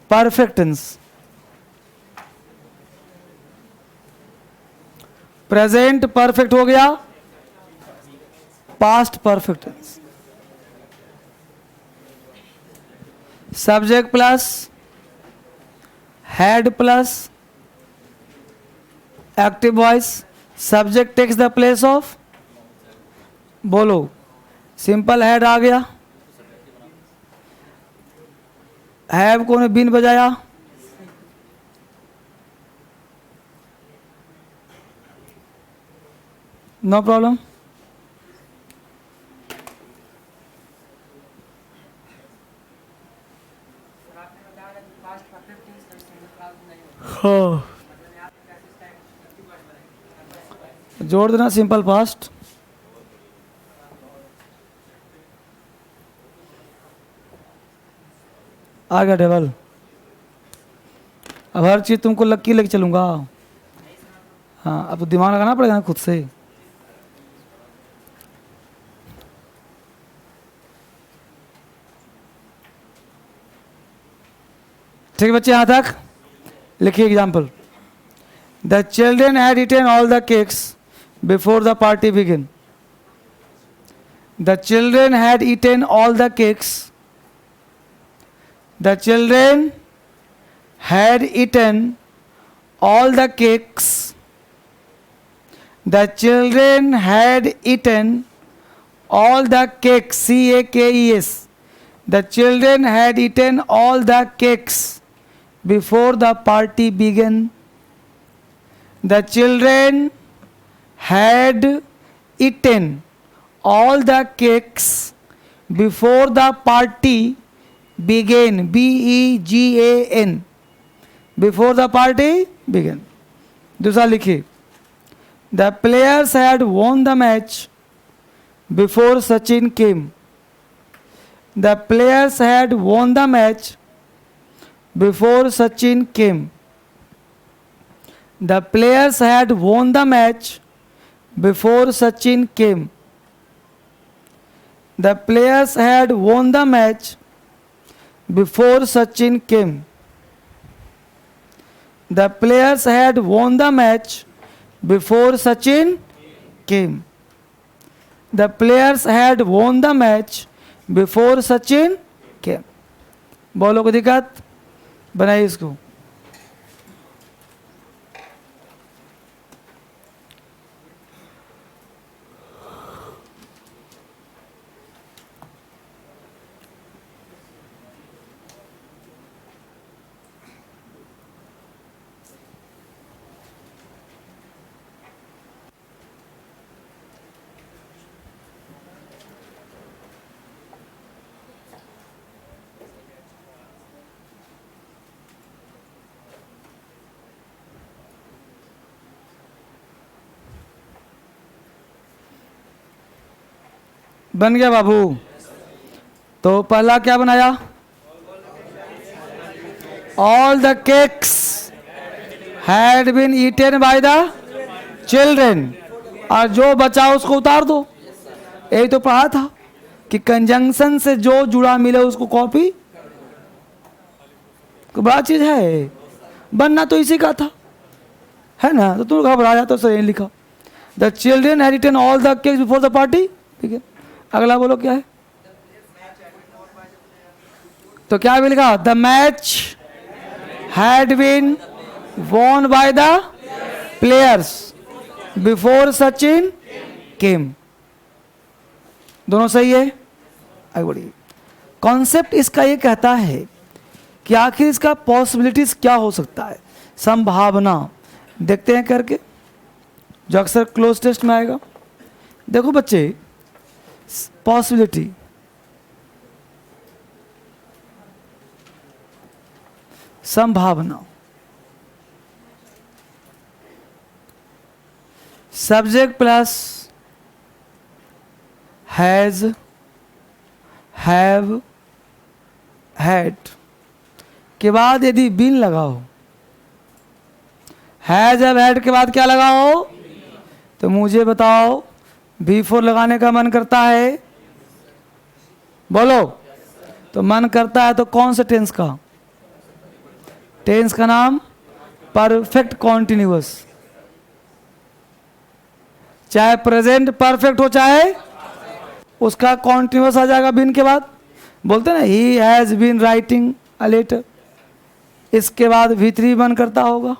S1: perfect tense, present perfect हो गया, past perfect tense. Subject plus had plus active voice, subject takes the place of, बोलो सिंपल हेड आ गया, हैव को ने बीन बजाया, नो प्रॉब्लम। हाँ, जोड़ देना सिंपल पास्ट। आ गया टेबल। अब हर चीज तुमको लग लेके चलूंगा। हाँ, अब तो दिमाग लगाना पड़ेगा ना खुद से। ठीक बच्चे, यहाँ तक लिखिए example. The children had eaten all the cakes before the party begin. The children had eaten all the cakes. The children had eaten all the cakes. The children had eaten all the cakes. C-A-K-E-S. The children had eaten all the cakes before the party began. The children had eaten all the cakes before the party began. B-E-G-A-N. Before the party began. दूसरा लिखिए। The players had won the match before Sachin came. The players had won the match before Sachin came. The players had won the match before Sachin came. The players had won the match before Sachin came. The players had won the match before Sachin came. The players had won the match before Sachin came. बोलो कोई दिक्कत? बनाइए इसको। बन गया बाबू। तो पहला क्या बनाया? All the cakes had been eaten by the children. और जो बचा उसको उतार दो। यही तो पढ़ा था कि कंजंक्शन से जो जुड़ा मिले उसको कॉपी। बड़ा चीज है, बनना तो इसी का था, है ना? तो तुम घबरा तो सही लिखा। The children had eaten all the cakes before the party. ठीक है, अगला बोलो क्या है? तो क्या भी लिखा? The match had been won by the players before Sachin came. दोनों सही है। आगे बढ़िए। कॉन्सेप्ट इसका ये कहता है कि आखिर इसका पॉसिबिलिटीज क्या हो सकता है, संभावना। देखते हैं करके, जो अक्सर क्लोज टेस्ट में आएगा। देखो बच्चे, पॉसिबिलिटी, संभावना, subject plus has, have, had के बाद यदि बीन लगाओ, हैज हैव हैड के बाद क्या लगाओ? तो मुझे बताओ, B4 लगाने का मन करता है? बोलो। तो मन करता है तो कौन से टेंस का? टेंस का नाम परफेक्ट कॉन्टिन्यूअस। चाहे प्रेजेंट परफेक्ट हो चाहे उसका कॉन्टिन्यूअस आ जाएगा बीन के बाद। बोलते ना, he has been writing a letter. इसके बाद V3 मन करता होगा।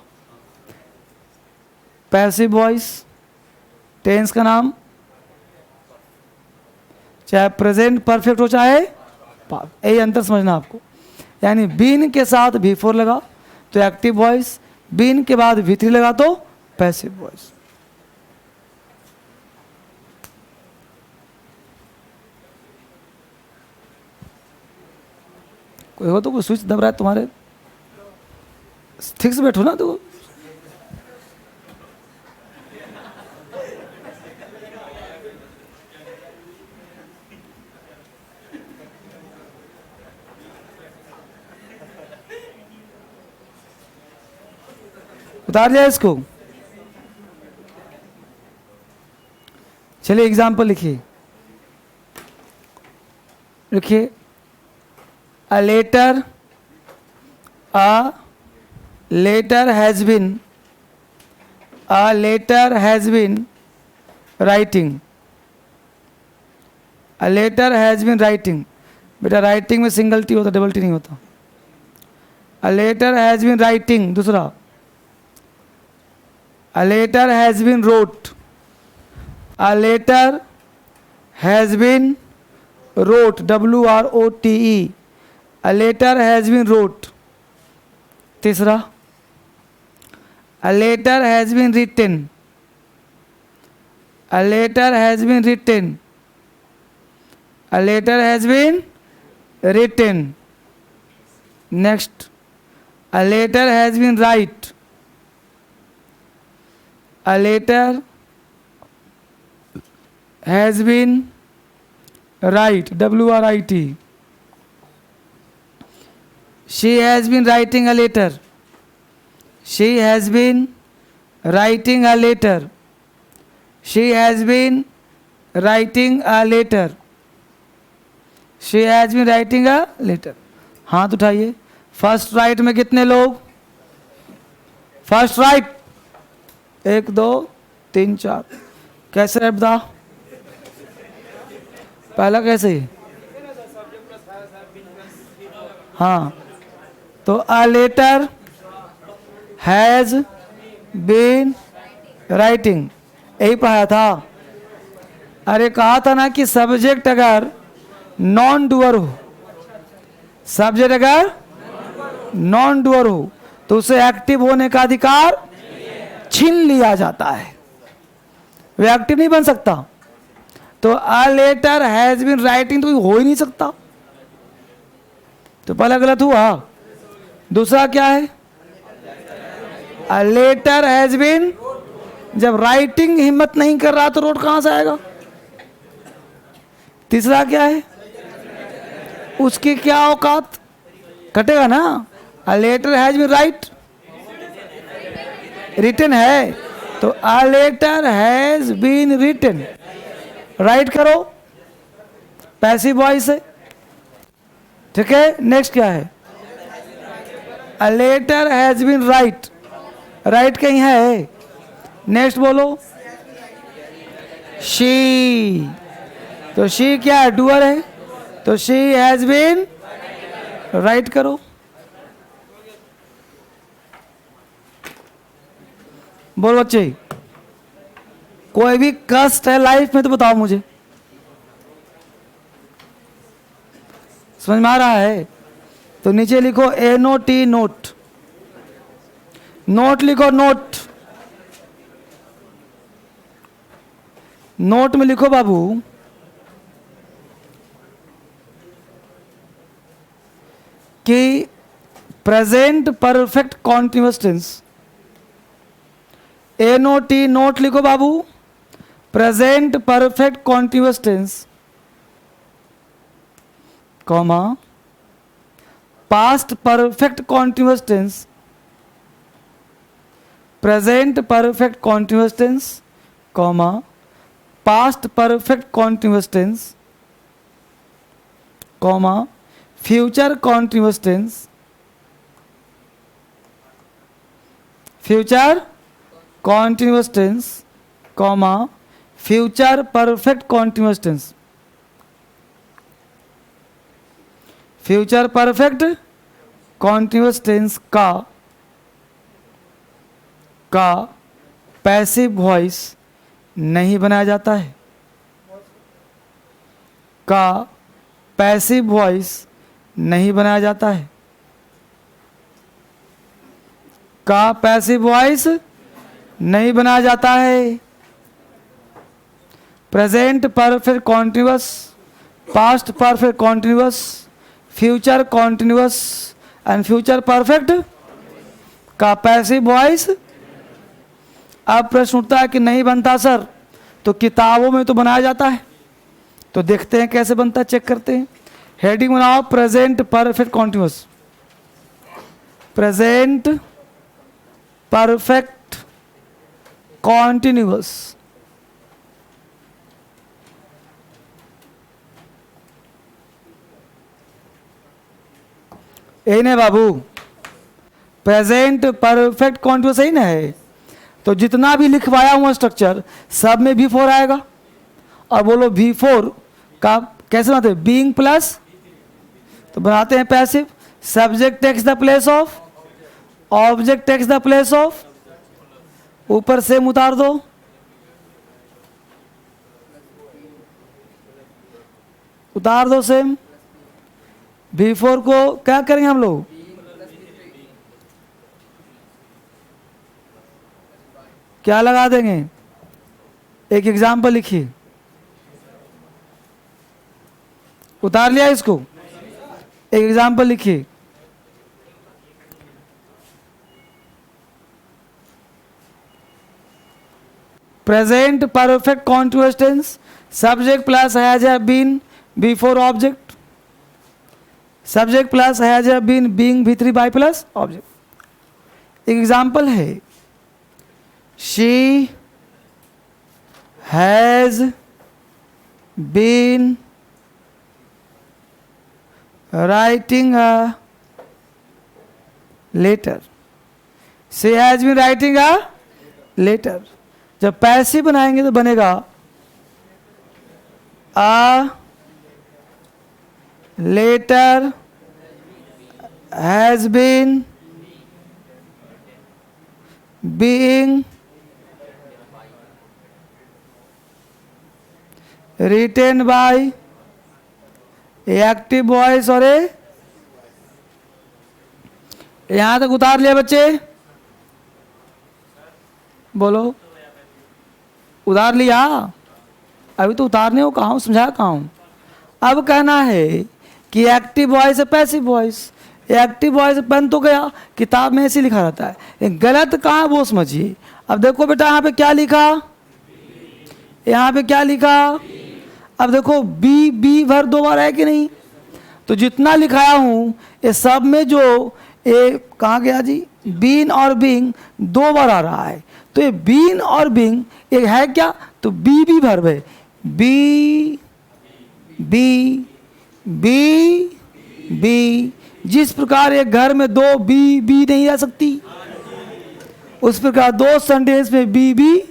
S1: पैसिव वॉइस, टेंस का नाम चाहे प्रेजेंट परफेक्ट हो चाहे, यही अंतर समझना आपको। यानी बीन के साथ V4 लगा तो एक्टिव वॉइस, बीन के बाद V3 लगा तो पैसिव वॉइस। कोई हो तो कोई स्विच दब रहा है तुम्हारे, ठीक से बैठो ना। तो उतार दिया इसको। चलिए एग्जाम्पल लिखिए। लिखिए, a letter A letter has been writing. A letter has been writing. बेटा राइटिंग में सिंगल टी होता, डबल टी नहीं होता. A letter has been writing. दूसरा, a letter has been wrote. A letter has been wrote. WROTE. A letter has been wrote. तीसरा, a letter has been written. A letter has been written. A letter has been written. Next, a letter has been write. A letter has been write. WRIT. She has been writing a letter. She has been writing a letter. She has been writing a letter. She has been writing a letter. हाथ उठाइए. First right में कितने लोग? First right 1 2 3 4. कैसे है बता? पहला कैसे? हाँ, तो a letter has been writing, यही पढ़ा था. अरे कहा था ना कि सब्जेक्ट अगर नॉन डूअर हो, सब्जेक्ट अगर नॉन डूअर हो तो उसे एक्टिव होने का अधिकार छीन लिया जाता है, वो एक्टिव नहीं बन सकता. तो a letter has been writing तो हो ही नहीं सकता, तो पहला गलत हुआ. दूसरा क्या है? अ लेटर हैज बीन, जब राइटिंग हिम्मत नहीं कर रहा तो रोड कहां से आएगा? तीसरा क्या है? उसकी क्या औकात, कटेगा ना. A letter has been write, written है, तो a letter has been written, write करो पैसिव वॉइस से. ठीक है. नेक्स्ट क्या है? A letter has been write, write कहीं है? नेक्स्ट बोलो. शी, तो शी क्या है? डूअर है, तो शी हैज बीन राइट करो. बोल बच्चे, कोई भी कष्ट है लाइफ में तो बताओ मुझे. समझ में आ रहा है? तो नीचे लिखो NOT, नोट. नोट लिखो, नोट. नोट में लिखो बाबू कि present perfect continuous tense. NOT, note लिखो बाबू. Present perfect continuous tense, comma past perfect continuous tense. Present perfect continuous tense, comma past perfect continuous tense, comma future continuous tense. Future continuous tense, comma future perfect continuous tense. Future perfect continuous tense का passive voice नहीं बनाया जाता है. का passive voice नहीं बनाया जाता है. का पैसिव वॉइस नहीं बनाया जाता है. Present perfect continuous, past perfect continuous, future continuous and future perfect का पैसिव वॉइस. अब प्रश्न उठता है कि नहीं बनता सर, तो किताबों में तो बनाया जाता है, तो देखते हैं कैसे बनता है, चेक करते हैं. हेडिंग बनाओ present perfect continuous. Present perfect continuous. यही नहीं बाबू, प्रेजेंट परफेक्ट कॉन्टिन्यूअस सही ना है, तो जितना भी लिखवाया हुआ स्ट्रक्चर सब में V4 आएगा। और बोलो V4 का कैसे बनाते हैं, बीइंग प्लस, तो बनाते हैं passive, subject takes the place of, object takes the place of, ऊपर सेम उतार दो, उतार दो सेम। V4 को क्या करेंगे हम लोग, क्या लगा देंगे, एक एग्जाम्पल लिखिए, उतार लिया इसको, एक एग्जाम्पल लिखिए। Present perfect continuous tense, subject plus has have been before object, subject plus has have been being V3 by plus object. एक एग्जाम्पल है, she has been writing a letter, she has been writing a letter. जब passive बनाएंगे तो बनेगा a letter has been being written by active voice, और यहां तक उतार लिया बच्चे, बोलो उतार लिया, अभी तो उतारने को कहा हूं, समझा कहा हूं। अब कहना है कि एक्टिव वॉइस है पैसिव वॉइस, एक्टिव वॉइस बन तो गया, किताब में ऐसे लिखा रहता है, गलत कहाँ है वो समझिए। अब देखो बेटा यहाँ पे क्या लिखा, यहाँ पे क्या लिखा, अब देखो बी बी भर 2 बार है कि नहीं, तो जितना लिखाया हूं ये सब में जो ये कहाँ गया जी, बीन और बीइंग 2 बार आ रहा है, तो ये बीन और बीइंग ये है क्या, तो बी भर है, बी बी बी बी। जिस प्रकार एक घर में 2 बी बी नहीं रह सकती, उस प्रकार 2 सेंटेंस में बी बी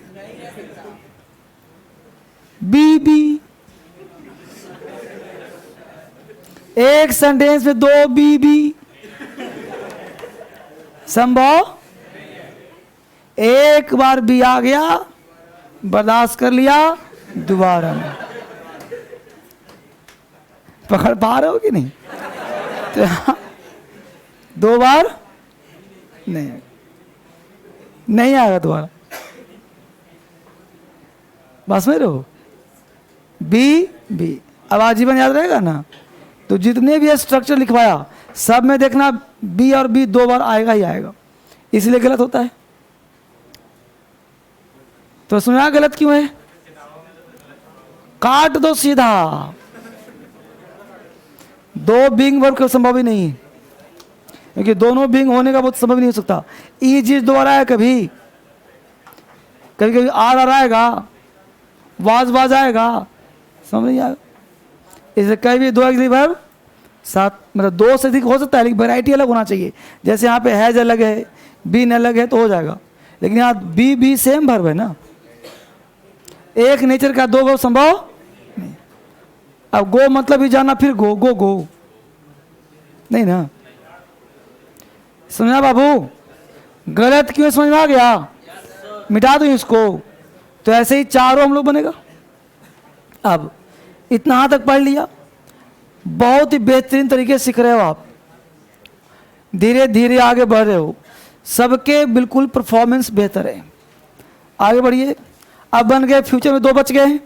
S1: बी बी, एक सेंटेंस में 2 बी बी संभव। एक बार बी आ गया, बर्दाश्त कर लिया, दोबारा नहीं। पकड़ पा रहे हो कि नहीं, तो 2 बार नहीं आएगा दोबारा, बस में रहो, बी बी। अब आजीवन याद रहेगा ना, तो जितने भी स्ट्रक्चर लिखवाया सब में देखना बी और बी 2 बार आएगा ही आएगा, इसलिए गलत होता है। तो सुना गलत क्यों है, काट दो सीधा, 2 बीइंग वर्ब संभव ही नहीं है, क्योंकि दोनों बीइंग होने का बहुत संभव नहीं हो सकता। ई चीज दोबारा है, कभी कभी कभी आर आएगा, वाज आएगा, समझ नहीं आएगा। इसलिए कहीं भी 2 एग्रीगेटिव वर्ब साथ, मतलब 2 से अधिक हो सकता है, लेकिन वैरायटी अलग होना चाहिए। जैसे यहाँ पे हैज अलग है, बीन अलग है, तो हो जाएगा, लेकिन यहाँ बी बी सेम वर्ब है ना, एक नेचर का 2 वर्ब संभव नहीं। अब गो मतलब ही जाना, फिर गो गो गो नहीं ना, समझा बाबू, गलत क्यों, समझ में आ गया, मिटा दो इसको। तो ऐसे ही चारों हम लोग बनेगा। अब इतना तक पढ़ लिया, बहुत ही बेहतरीन तरीके से सीख रहे हो आप, धीरे धीरे आगे बढ़ रहे हो, सबके बिल्कुल परफॉर्मेंस बेहतर है, आगे बढ़िए। अब बन गए फ्यूचर में 2 बच गए हैं,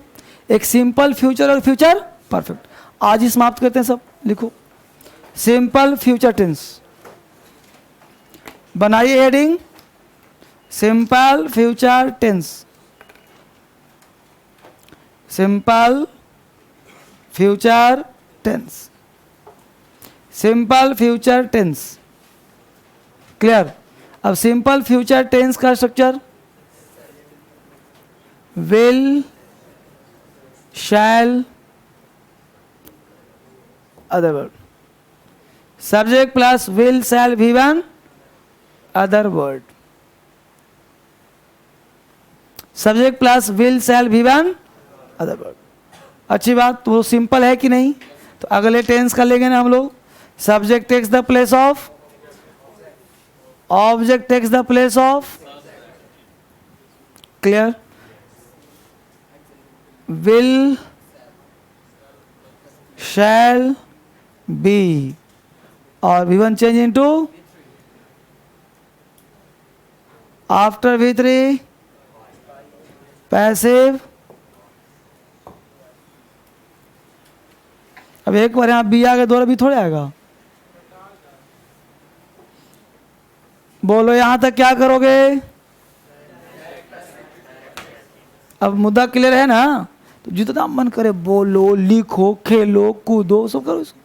S1: एक सिंपल फ्यूचर और फ्यूचर परफेक्ट। आज ही समाप्त करते हैं सब, लिखो सिंपल फ्यूचर टेंस, बनाइए heading simple future tense, simple future tense, simple future tense, clear. अब सिंपल फ्यूचर टेंस का structure will, shall, other word, subject plus will shall V1 other word, subject plus will shall be one other word. अच्छी बात, तो वो simple है कि नहीं? तो अगले टेंस का लेंगे ना हम लोग, subject takes the place of, object takes the place of, clear? Will shall be और V1 change into after V3 passive. अब एक बार यहां बी आ गया, दोबारा बी थोड़े आएगा। बोलो यहां तक क्या करोगे? अब मुद्दा क्लियर है ना? तो जितना मन करे बोलो, लिखो, खेलो, कूदो, सब करो इसको।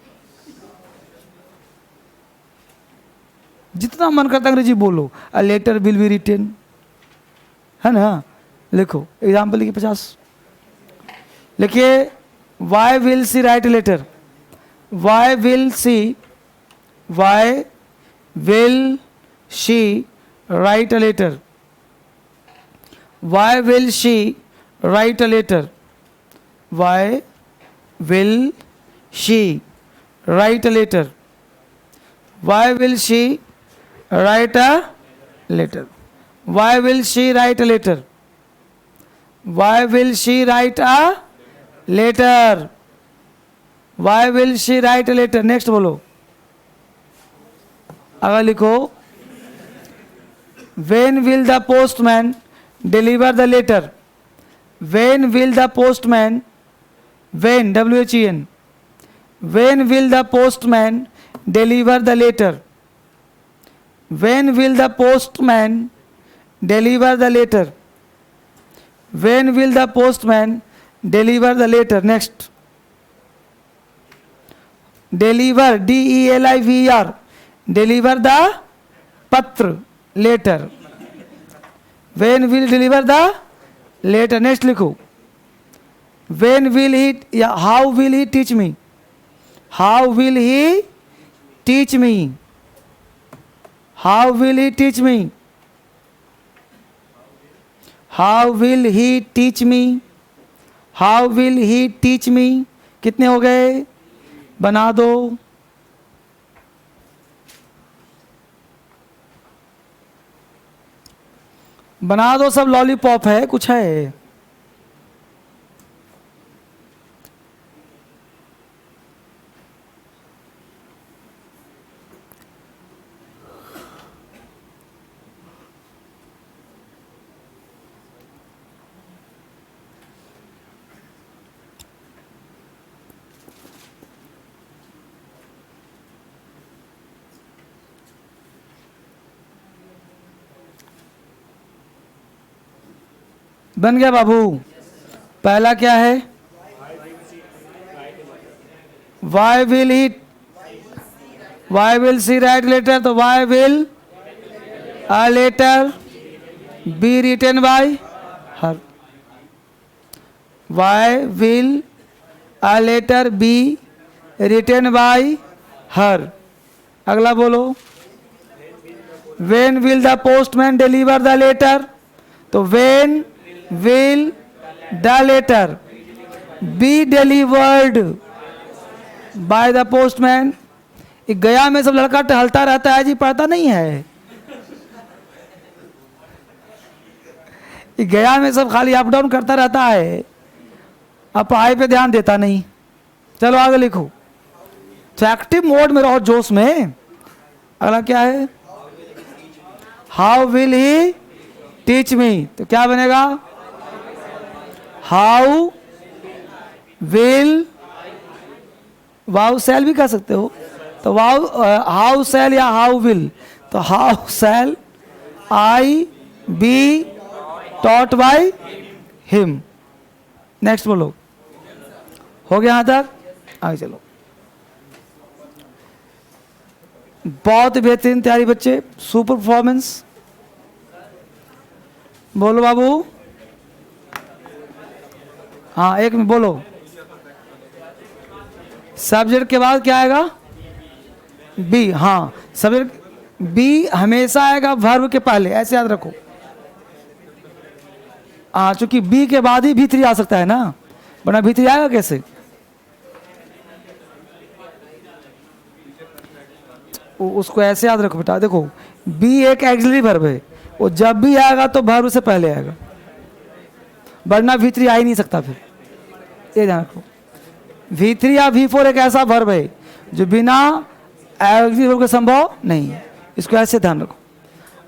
S1: जितना मन करता अंग्रेजी बोलो। A letter will be written, है ना? लिखो एग्जाम्पल लिखिए 50। लिखिए why will she write a letter, why will she, why will she write a letter, why will she write a letter, why will she write a letter, why will she write a letter, why will she write a letter, why will she write a letter, why will she write a letter. Next बोलो, अगर लिखो when will the postman deliver the letter, when will the postman, when WHEN, when will the postman deliver the letter, when will the postman deliver the letter, when will the postman deliver the letter. Next, deliver DELIVER, deliver the पत्र, letter, when will deliver the letter. Next लिखो, when will he, या how will he teach me, how will he teach me, how will he teach me, how will he teach me, how will he teach मी। कितने हो गए? बना दो। बना दो, सब लॉलीपॉप है, कुछ है? बन गया बाबू? पहला क्या है? Why will he, why will she write letter, तो why will a letter be written by her, why will a letter be written by her. अगला बोलो, when will the postman deliver the letter, तो when will the letter be delivered by the postman। गया में सब लड़का टहलता रहता है जी, पढ़ता नहीं है। गया में सब खाली अप डाउन करता रहता है, अब पढ़ाई पे ध्यान देता नहीं। चलो आगे लिखो, तो एक्टिव मोड में रहो, जोश में। अगला क्या है? हाउ विल ही टीच मी, तो क्या बनेगा? हाउ विल, वाउ सेल भी कह सकते हो, तो वाउ हाउ सेल या हाउ विल, तो how shall I be taught by him. Next बोलो, हो गया यहां तक? आगे चलो। बहुत बेहतरीन तैयारी बच्चे, सुपर परफॉर्मेंस। बोलो बाबू। हाँ एक में बोलो, सब्जेक्ट के बाद क्या आएगा? बी। हाँ सब्जेक्ट, बी हमेशा आएगा वर्ब के पहले, ऐसे याद रखो। चूंकि बी के बाद ही V3 आ सकता है ना, वरना V3 आएगा कैसे? उसको ऐसे याद रखो बेटा। देखो बी एक एक्सिलरी वर्ब है, वो जब भी आएगा तो वर्ब से पहले आएगा, वरना V3 आ ही नहीं सकता। फिर ये ध्यान रखो, V3 या V4 एक ऐसा वर्ब है जो बिना एक्सिलरी वर्ब के संभव नहीं है। इसको ऐसे ध्यान रखो।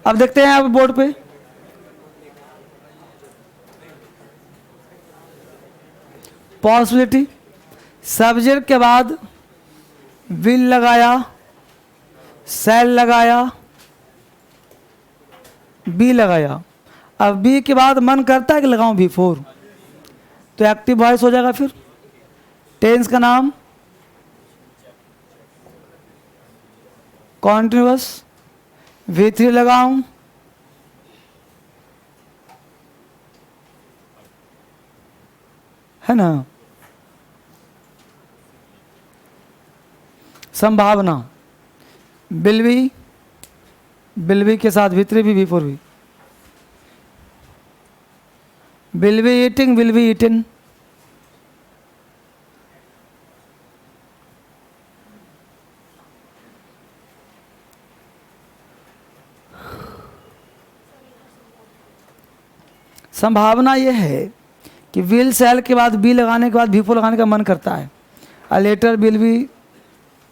S1: अब देखते हैं अब बोर्ड पे, पॉसिबिलिटी, सब्जेक्ट के बाद विल लगाया, सेल लगाया, बी लगाया। अब बी के बाद मन करता है कि लगाऊं V4, तो एक्टिव वॉइस हो जाएगा। फिर टेंस का नाम कॉन्टिन्यूअस, V3 लगाऊं, है ना। संभावना, विल बी के साथ V3 भी V4 भी। Will be eating, will be eaten. संभावना यह है कि विल सेल के बाद बी लगाने के बाद V4 लगाने का मन करता है। A letter will be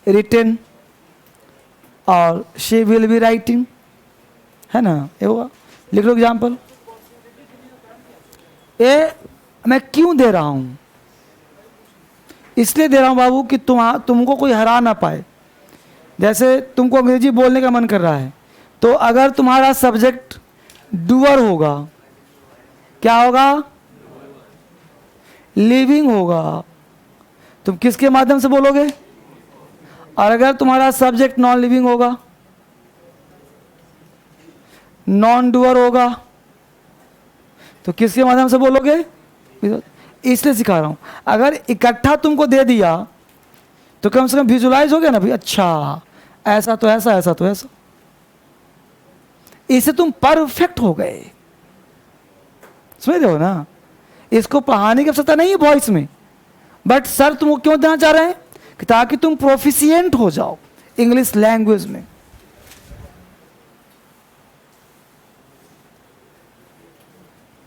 S1: written और शी विल बी राइटिंग, है ना। ये होगा, लिख लो एग्जाम्पल। ये मैं क्यों दे रहा हूं? इसलिए दे रहा हूं बाबू कि तुमको कोई हरा ना पाए। जैसे तुमको अंग्रेजी बोलने का मन कर रहा है, तो अगर तुम्हारा सब्जेक्ट डूअर होगा, क्या होगा? लिविंग होगा। तुम किसके माध्यम से बोलोगे? और अगर तुम्हारा सब्जेक्ट नॉन लिविंग होगा, नॉन डूअर होगा, तो किसके माध्यम से बोलोगे? इसलिए सिखा रहा हूं। अगर इकट्ठा तुमको दे दिया तो कम से कम विजुलाइज हो गया ना भाई, अच्छा ऐसा तो ऐसा, ऐसा तो ऐसा। इससे तुम परफेक्ट हो गए। समझ रहे हो ना। इसको पढ़ाने की आवश्यकता नहीं है वॉइस में, बट सर तुमको क्यों देना चाह रहे हैं कि ताकि तुम प्रोफिशिएंट हो जाओ इंग्लिश लैंग्वेज में,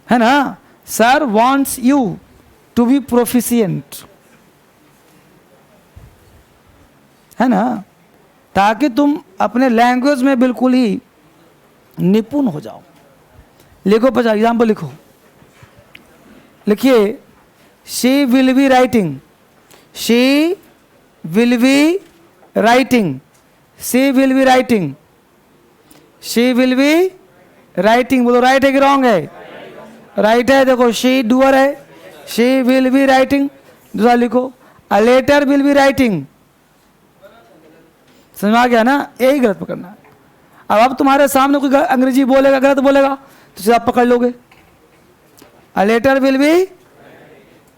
S1: है ना। Sir wants you to be proficient, है ना, ताकि तुम अपने लैंग्वेज में बिल्कुल ही निपुण हो जाओ। लिखो 50 एग्जाम्पल लिखो। लिखिए, she will be writing, she will be writing, she will be writing, she will be writing. बोलो राइट है कि रॉन्ग है? राइट है। देखो शी डूअर है, शी विल बी राइटिंग। दूसरा लिखो, a letter will be writing. समझ आ गया ना, यही गलत पकड़ना है। अब तुम्हारे सामने कोई अंग्रेजी बोलेगा, गलत बोलेगा, तो सिर्फ आप पकड़ लोगे। A letter will be,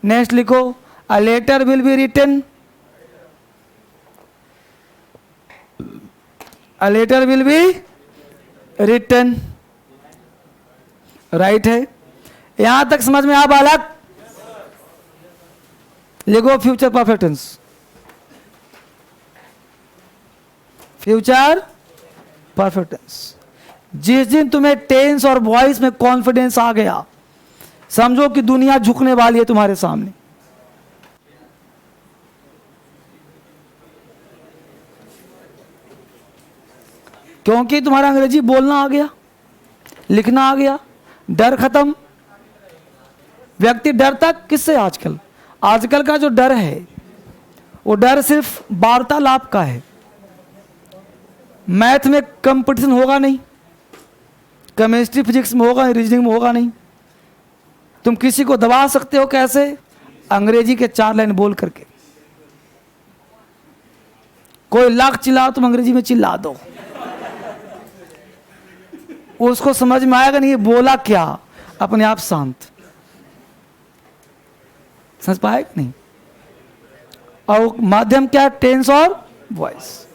S1: next लिखो, a letter will be written, a letter will be written. Right है। यहां तक समझ में आ बालक? लिखो future perfect tense, future perfect tense. जिस दिन तुम्हें टेंस और वॉइस में कॉन्फिडेंस आ गया, समझो कि दुनिया झुकने वाली है तुम्हारे सामने। क्योंकि तुम्हारा अंग्रेजी बोलना आ गया, लिखना आ गया, डर खत्म। व्यक्ति डरता किससे आजकल? आजकल का जो डर है वो डर सिर्फ वार्तालाप का है। मैथ में कंपटीशन होगा नहीं, केमिस्ट्री फिजिक्स में होगा नहीं, रीजनिंग में होगा नहीं। तुम किसी को दबा सकते हो कैसे? अंग्रेजी के 4 लाइन बोल करके। कोई लाख चिल्लाओ, तुम अंग्रेजी में चिल्ला दो, उसको समझ में आएगा नहीं ये बोला क्या, अपने आप शांत। समझ पाए कि नहीं? और माध्यम क्या? टेंस और वॉइस,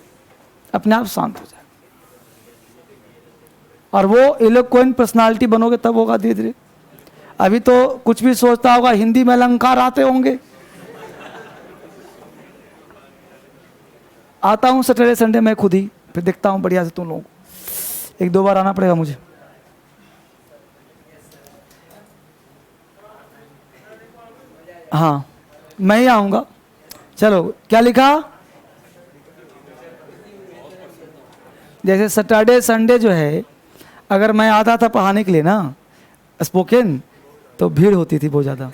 S1: अपने आप शांत हो जाए। और वो इलोक्वेंट पर्सनालिटी बनोगे तब होगा धीरे धीरे। अभी तो कुछ भी सोचता होगा, हिंदी में अलंकार आते होंगे। आता हूँ सैटरडे संडे मैं खुद ही, फिर देखता हूँ बढ़िया से तुम लोगों को। 1-2 बार आना पड़ेगा मुझे। हाँ मैं ही आऊँगा। चलो क्या लिखा, जैसे सैटरडे संडे जो है, अगर मैं आता था पढ़ाने के लिए ना स्पोकन, तो भीड़ होती थी बहुत ज़्यादा।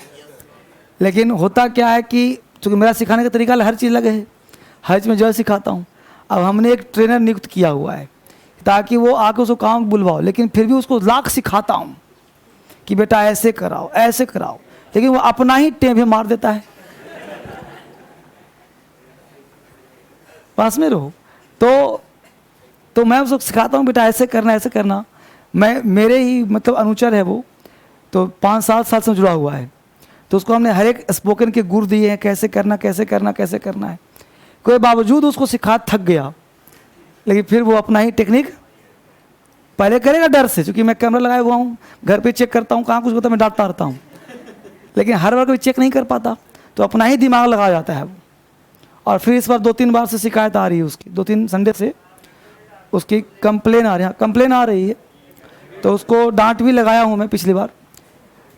S1: लेकिन होता क्या है कि चूँकि मेरा सिखाने का तरीका हर चीज़ लगे है, हर चीज़ में जो सिखाता हूँ। अब हमने एक ट्रेनर नियुक्त किया हुआ है ताकि वो आके उसको काम बुलवाओ, लेकिन फिर भी उसको लाख सिखाता हूँ कि बेटा ऐसे कराओ ऐसे कराओ, लेकिन वो अपना ही टेढ़े मार देता है। पास में रहो तो मैं उसको सिखाता हूँ, बेटा ऐसे करना ऐसे करना। मैं मेरे ही मतलब अनुचर है वो, तो 5-7 साल से जुड़ा हुआ है। तो उसको हमने हर एक स्पोकन के गुर दिए हैं, कैसे करना कैसे करना कैसे करना है। कोई बावजूद उसको सिखा थक गया, लेकिन फिर वो अपना ही टेक्निक पहले करेगा डर से, क्योंकि मैं कैमरा लगाया हुआ हूँ, घर पे चेक करता हूँ, कहाँ कुछ होता है मैं डांटता रहता हूँ। लेकिन हर बार कोई चेक नहीं कर पाता, तो अपना ही दिमाग लगा जाता है वो। और फिर इस बार 2-3 बार से शिकायत आ रही है उसकी, 2-3 संडे से उसकी कंप्लेन आ रही है। तो उसको डांट भी लगाया हूँ मैं पिछली बार,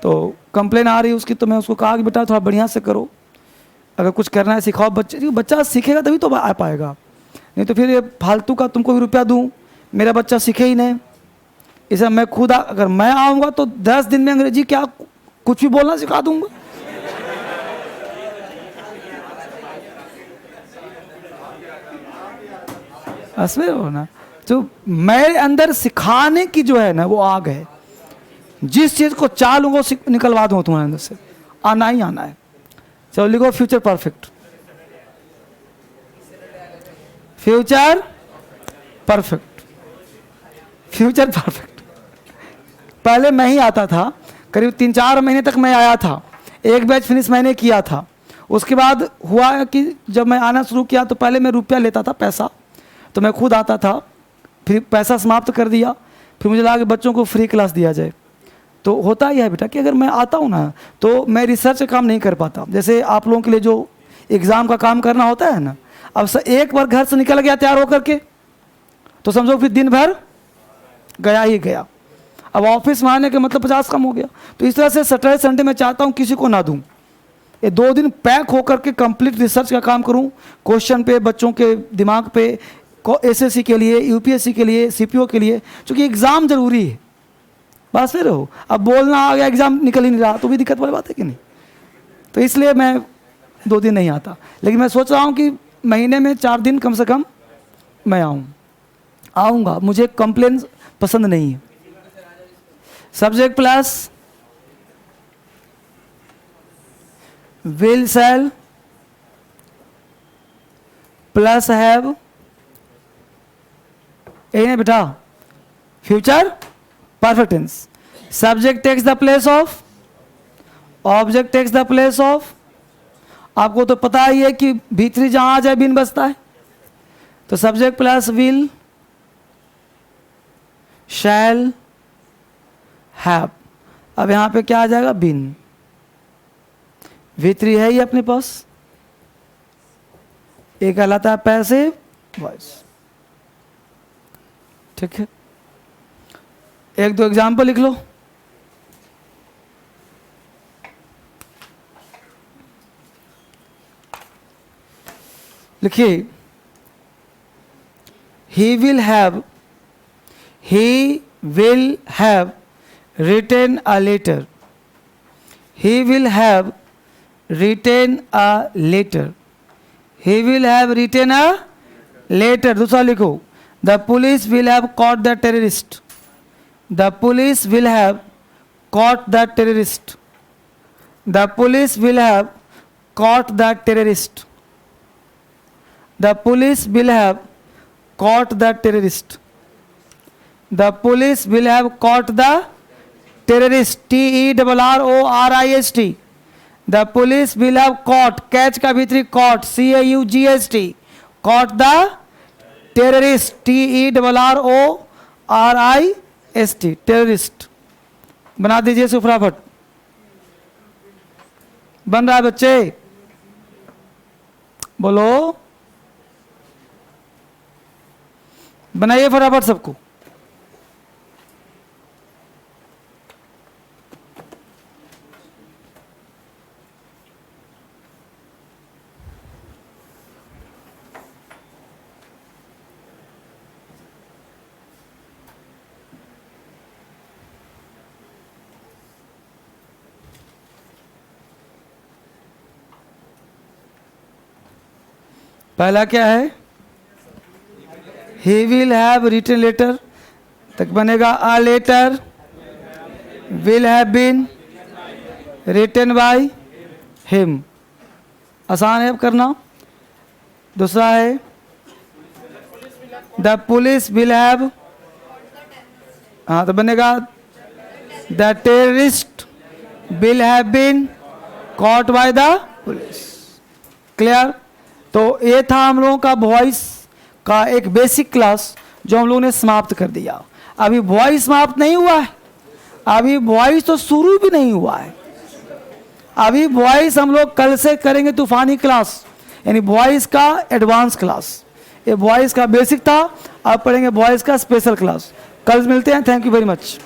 S1: तो कंप्लेन आ रही है उसकी। तो मैं उसको कहा कि बेटा थोड़ा बढ़िया से करो, अगर कुछ करना है सिखाओ बच्चे, बच्चा सीखेगा तभी तो आ पाएगा, नहीं तो फिर ये फालतू का तुमको भी रुपया दूँ, मेरा बच्चा सीखे ही नहीं। इसे मैं खुद अगर मैं आऊँगा तो 10 दिन में अंग्रेजी क्या कुछ भी बोलना सिखा दूंगा। असमें हो ना, जो मेरे अंदर सिखाने की जो है ना वो आग है, जिस चीज़ को चाह लूँगा निकलवा दूँ तुम्हारे अंदर से, आना ही आना है। चलो लिखो future perfect, future perfect, future perfect. पहले मैं ही आता था, करीब 3-4 महीने तक मैं आया था, एक बैच फिनिश मैंने किया था। उसके बाद हुआ कि जब मैं आना शुरू किया तो पहले मैं रुपया लेता था पैसा, तो मैं खुद आता था, फिर पैसा समाप्त कर दिया, फिर मुझे लगा कि बच्चों को फ्री क्लास दिया जाए। तो होता ही है बेटा कि अगर मैं आता हूँ ना तो मैं रिसर्च का काम नहीं कर पाता। जैसे आप लोगों के लिए जो एग्ज़ाम का काम करना होता है ना, अब एक बार घर से निकल गया तैयार होकर के, तो समझो फिर दिन भर गया ही गया। अब ऑफिस में आने के मतलब 50 कम हो गया। तो इस तरह से सैटरडे संडे मैं चाहता हूँ किसी को ना दूँ, ये 2 दिन पैक होकर के कंप्लीट रिसर्च का काम करूँ, क्वेश्चन पे, बच्चों के दिमाग पे, एसएससी के लिए, यूपीएससी के लिए, सीपीओ के लिए, क्योंकि एग्ज़ाम जरूरी है। बस फिर हो, अब बोलना आ गया एग्ज़ाम निकल ही नहीं रहा तो भी दिक्कत वाली बात है कि नहीं। तो इसलिए मैं 2 दिन नहीं आता, लेकिन मैं सोच रहा हूँ कि महीने में 4 दिन कम से कम मैं आऊँगा। मुझे कंप्लेन पसंद नहीं है। Subject plus will shall plus have, यही है बेटा future perfect tense. Subject takes the place of, object takes the place of. आपको तो पता ही है कि भीतरी जहां आ जाए बिन बसता है, तो subject plus will shall have. अब यहां पे क्या आ जाएगा, बिन। भीतरी है ही अपने पास, एक कहलाता है पैसिव वॉइस। ठीक है, 1-2 एग्जाम्पल लिख लो। लिखिए, he will have written a letter, he will have written a letter, he will have written a letter। दूसरा लिखो, the police will have caught the terrorist, the police will have caught the terrorist, the police will have caught the terrorist, the police will have caught the terrorist, the police will have caught the terrorist, TERRORIST, the police will have caught, catch का भीतरी caught, CAUGST, caught the terrorist, TERRORIST, ST, terrorist. बना दीजिए इसको फटाफट। बन रहा है बच्चे? बोलो, बनाइए फटाफट सबको। पहला क्या है? He will have written letter तक बनेगा a letter will have been written by him. आसान है अब करना। दूसरा है द पुलिस विल हैव, हाँ तो बनेगा the terrorist will have been caught by the police. Clear? तो ये था हम लोगों का वॉइस का एक बेसिक क्लास जो हम लोगों ने समाप्त कर दिया। अभी वॉइस समाप्त नहीं हुआ है, अभी वॉइस तो शुरू भी नहीं हुआ है। अभी वॉइस हम लोग कल से करेंगे तूफानी क्लास, यानी वॉइस का एडवांस क्लास। ये वॉइस का बेसिक था, अब पढ़ेंगे वॉइस का स्पेशल क्लास। कल मिलते हैं। Thank you very much.